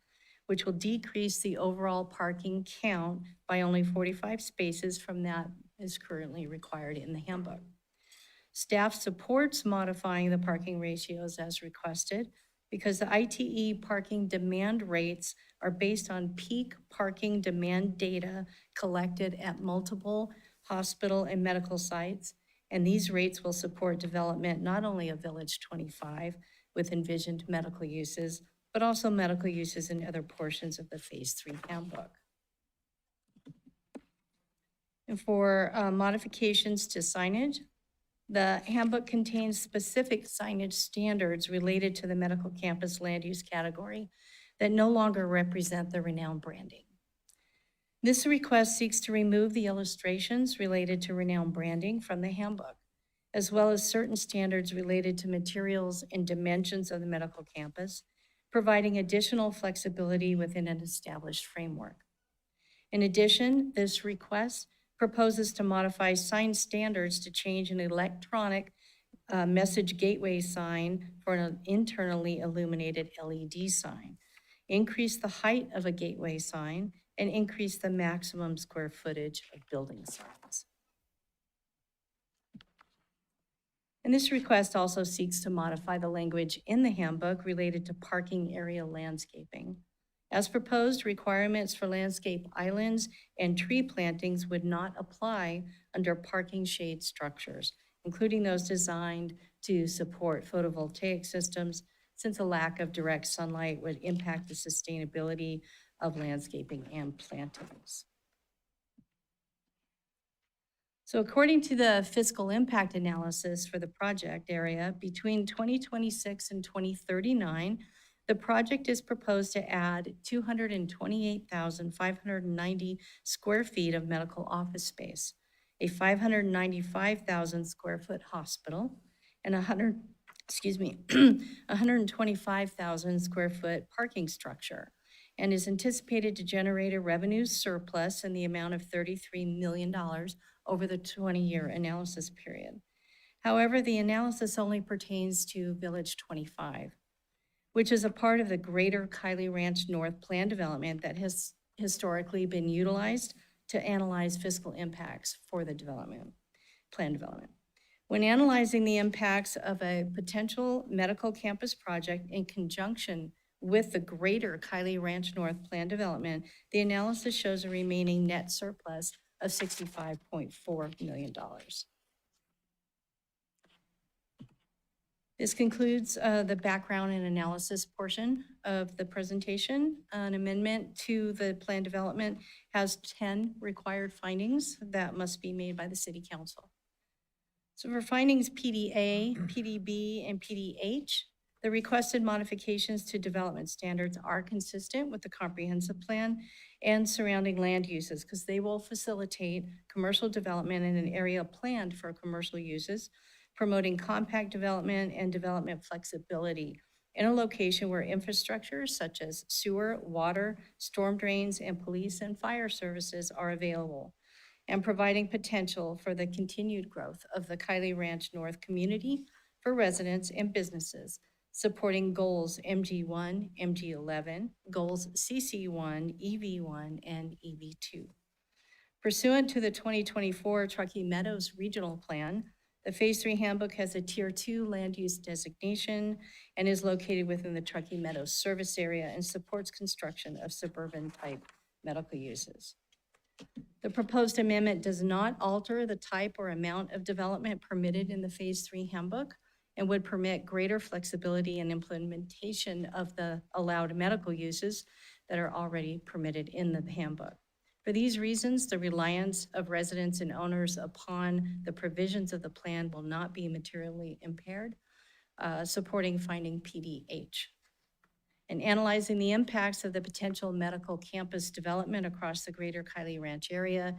which will decrease the overall parking count by only 45 spaces from that is currently required in the handbook. Staff supports modifying the parking ratios as requested because the ITE parking demand rates are based on peak parking demand data collected at multiple hospital and medical sites. And these rates will support development not only of Village 25 with envisioned medical uses, but also medical uses in other portions of the Phase 3 handbook. And for modifications to signage, the handbook contains specific signage standards related to the medical campus land use category that no longer represent the renowned branding. This request seeks to remove the illustrations related to renowned branding from the handbook, as well as certain standards related to materials and dimensions of the medical campus, providing additional flexibility within an established framework. In addition, this request proposes to modify sign standards to change an electronic message gateway sign for an internally illuminated LED sign, increase the height of a gateway sign, and increase the maximum square footage of building signs. And this request also seeks to modify the language in the handbook related to parking area landscaping. As proposed, requirements for landscape islands and tree plantings would not apply under parking shade structures, including those designed to support photovoltaic systems, since a lack of direct sunlight would impact the sustainability of landscaping and plantings. So according to the fiscal impact analysis for the project area, between 2026 and 2039, the project is proposed to add 228,590 square feet of medical office space, a 595,000 square foot hospital, and 125,000 square foot parking structure, and is anticipated to generate a revenue surplus in the amount of $33 million over the 20-year analysis period. However, the analysis only pertains to Village 25, which is a part of the greater Kylie Ranch North plan development that has historically been utilized to analyze fiscal impacts for the plan development. When analyzing the impacts of a potential medical campus project in conjunction with the greater Kylie Ranch North plan development, the analysis shows a remaining net surplus of $65.4 million. This concludes the background and analysis portion of the presentation. An amendment to the plan development has 10 required findings that must be made by the City Council. So for findings PDA, PDB, and PDH, the requested modifications to development standards are consistent with the comprehensive plan and surrounding land uses, because they will facilitate commercial development in an area planned for commercial uses, promoting compact development and development flexibility in a location where infrastructure such as sewer, water, storm drains, and police and fire services are available, and providing potential for the continued growth of the Kylie Ranch North community for residents and businesses, supporting goals MG1, MG11, goals CC1, EV1, and EV2. Pursuant to the 2024 Truckee Meadows Regional Plan, The Phase 3 handbook has a Tier 2 land use designation and is located within the Truckee Meadows service area and supports construction of suburban-type medical uses. The proposed amendment does not alter the type or amount of development permitted in the Phase 3 handbook and would permit greater flexibility in implementation of the allowed medical uses that are already permitted in the handbook. For these reasons, the reliance of residents and owners upon the provisions of the plan will not be materially impaired, supporting finding PDH. In analyzing the impacts of the potential medical campus development across the greater Kylie Ranch area,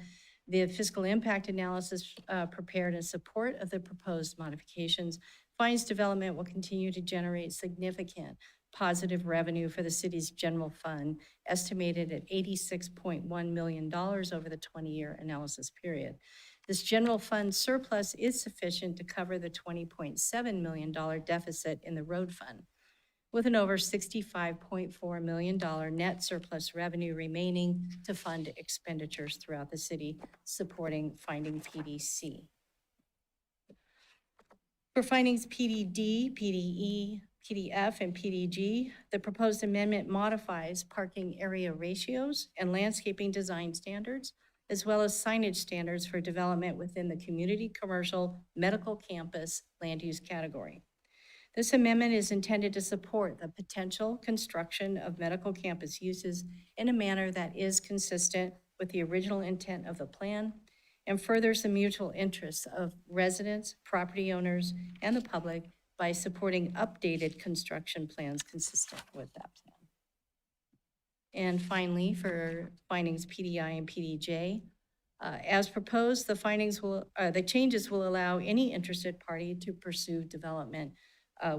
the fiscal impact analysis prepared in support of the proposed modifications finds development will continue to generate significant positive revenue for the city's general fund, estimated at $86.1 million over the 20-year analysis period. This general fund surplus is sufficient to cover the $20.7 million deficit in the road fund, with an over $65.4 million net surplus revenue remaining to fund expenditures throughout the city, supporting finding PDC. For findings PDD, PDE, PDF, and PDG, the proposed amendment modifies parking area ratios and landscaping design standards, as well as signage standards for development within the community, commercial, medical campus land use category. This amendment is intended to support the potential construction of medical campus uses in a manner that is consistent with the original intent of the plan and furthers the mutual interests of residents, property owners, and the public by supporting updated construction plans consistent with that plan. And finally, for findings PDI and PDJ, as proposed, the changes will allow any interested party to pursue development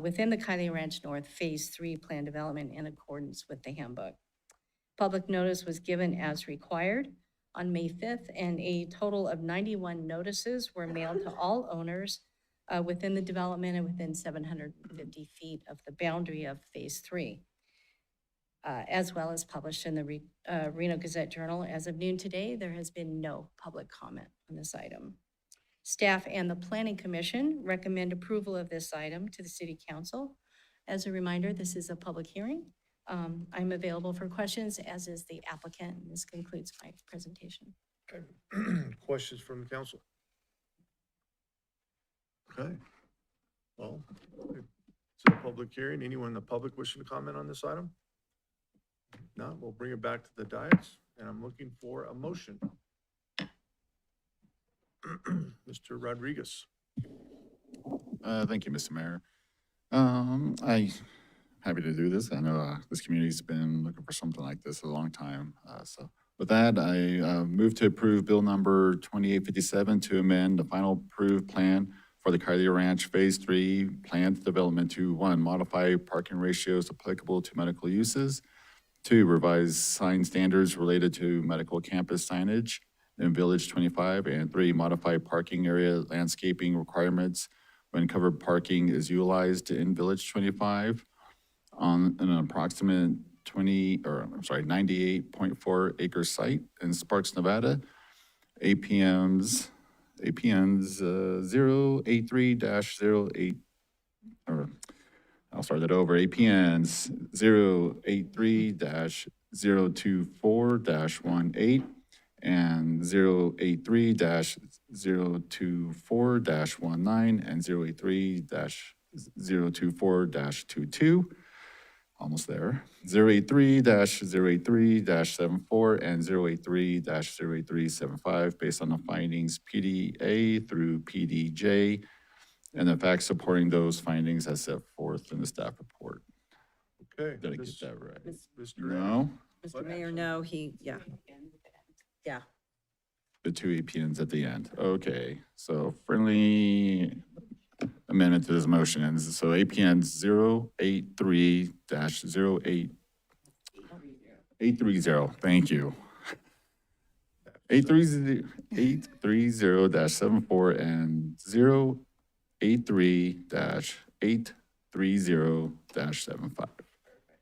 within the Kylie Ranch North Phase 3 plan development in accordance with the handbook. Public notice was given as required on May 5th, and a total of 91 notices were mailed to all owners within the development and within 750 feet of the boundary of Phase 3, as well as published in the Reno Gazette Journal. As of noon today, there has been no public comment on this item. Staff and the Planning Commission recommend approval of this item to the City Council. As a reminder, this is a public hearing. I'm available for questions, as is the applicant. This concludes my presentation. Okay. Questions from the council? Okay. Well, it's a public hearing. Anyone in the public wishing to comment on this item? No, we'll bring it back to the dais, and I'm looking for a motion. Mr. Rodriguez. Thank you, Mr. Mayor. Happy to do this. I know this community's been looking for something like this a long time. So with that, I move to approve bill number 2857 to amend the final approved plan for the Kylie Ranch Phase 3 planned development to 1, modify parking ratios applicable to medical uses, 2, revise sign standards related to medical campus signage in Village 25, and 3, modify parking area landscaping requirements when covered parking is utilized in Village 25 on an approximate 98.4 acre site in Sparks, Nevada. APNs 083-08, or I'll start that over. APNs 083-024-18 and 083-024-19 and 083-024-22. Almost there. 083-083-74 and 083-083-75 based on the findings PDA through PDJ and the facts supporting those findings as set forth in the staff report. Okay. Did I get that right? Mr. No? Mr. Mayor, no, yeah. The 2 APNs at the end. Okay, so friendly amendment to this motion. And so APN 083-08, thank you. 830-74 and 083-830-75.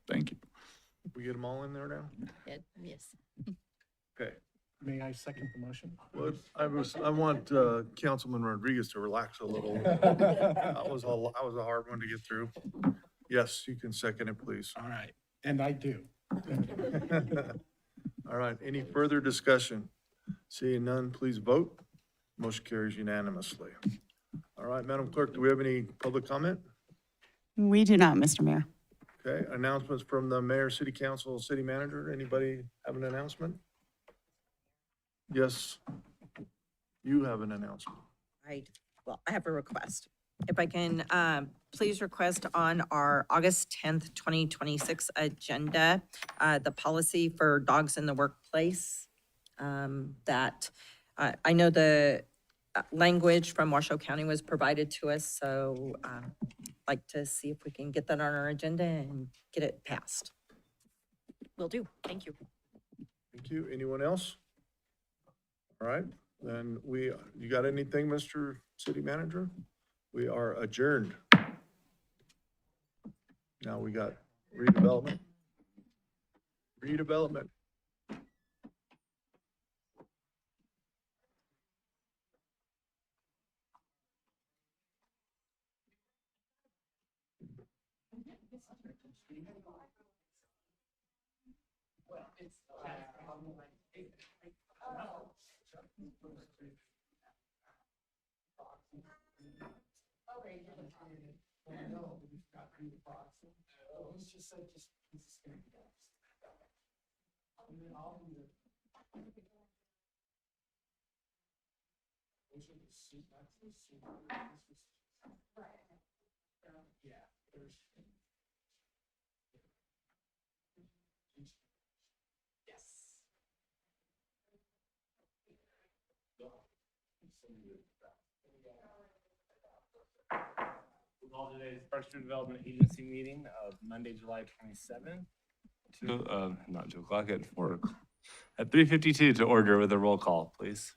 Thank you. We get them all in there now? Yes. Okay. May I second the motion? Well, I want Councilman Rodriguez to relax a little. That was a hard one to get through. Yes, you can second it, please. All right, and I do. All right, any further discussion? Seeing none, please vote. Motion carries unanimously. All right, Madam Clerk, do we have any public comment? We do not, Mr. Mayor. Okay, announcements from the mayor, city council, city manager. Anybody have an announcement? Yes, you have an announcement. Right, well, I have a request. If I can, please request on our August 10th, 2026 agenda, the policy for dogs in the workplace. That, I know the language from Washoe County was provided to us, so like to see if we can get that on our agenda and get it passed. Will do. Thank you. Thank you. Anyone else? All right, then you got anything, Mr. City Manager? We are adjourned. Now we got redevelopment. Redevelopment. Call today's Parks and Development Agency meeting of Monday, July 27th. Not 2 o'clock, at 4 o'clock. At 3:52 to order with a roll call, please.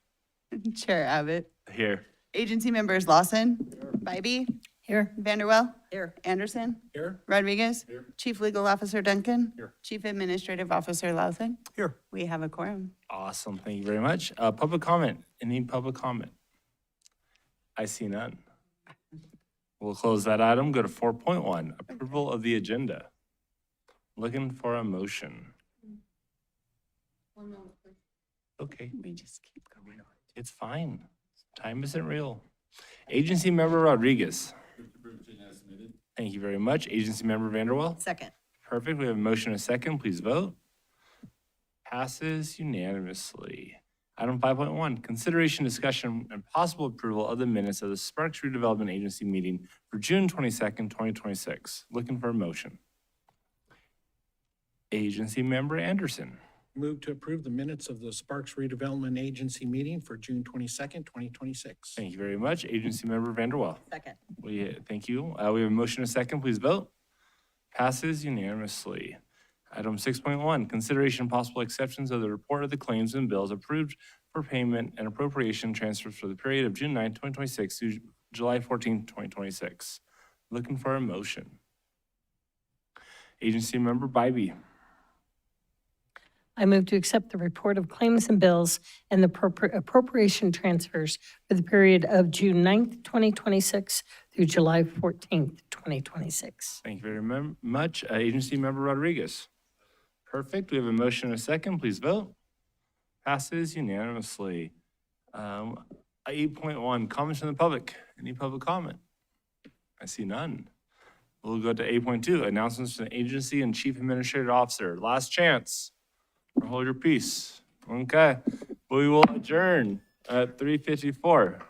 Chair Abbott. Here. Agency members Lawson. Bybee. Here. Vanderwell. Here. Anderson. Here? Rodriguez. Here. Chief Legal Officer Duncan. Here. Chief Administrative Officer Lawson. Here. We have a quorum. Awesome, thank you very much. Public comment, any public comment? I see none. We'll close that item, go to 4.1, approval of the agenda. Looking for a motion. Okay, We just keep going. it's fine. Time isn't real. Agency member Rodriguez. Thank you very much. Agency member Vanderwell. Second. Perfect, we have a motion and a second, please vote. Passes unanimously. Item 5.1, consideration, discussion, and possible approval of the minutes of the Sparks Redevelopment Agency meeting for June 22nd, 2026. Looking for a motion. Agency member Anderson. Move to approve the minutes of the Sparks Redevelopment Agency meeting for June 22nd, 2026. Thank you very much. Agency member Vanderwell. Second. Thank you. We have a motion and a second, please vote. Passes unanimously. Item 6.1, consideration and possible exceptions of the report of the claims and bills approved for payment and appropriation transfers for the period of June 9, 2026 to July 14, 2026. Looking for a motion. Agency member Bybee. I move to accept the report of claims and bills and the appropriation transfers for the period of June 9th, 2026 through July 14th, 2026. Thank you very much. Agency member Rodriguez. Perfect. We have a motion and a second. Please vote. Passes unanimously. 8.1, comments from the public. Any public comment? I see none. We'll go to 8.2, announcements from the agency and chief administrative officer. Last chance. Or hold your peace. Okay. We will adjourn at 3:54.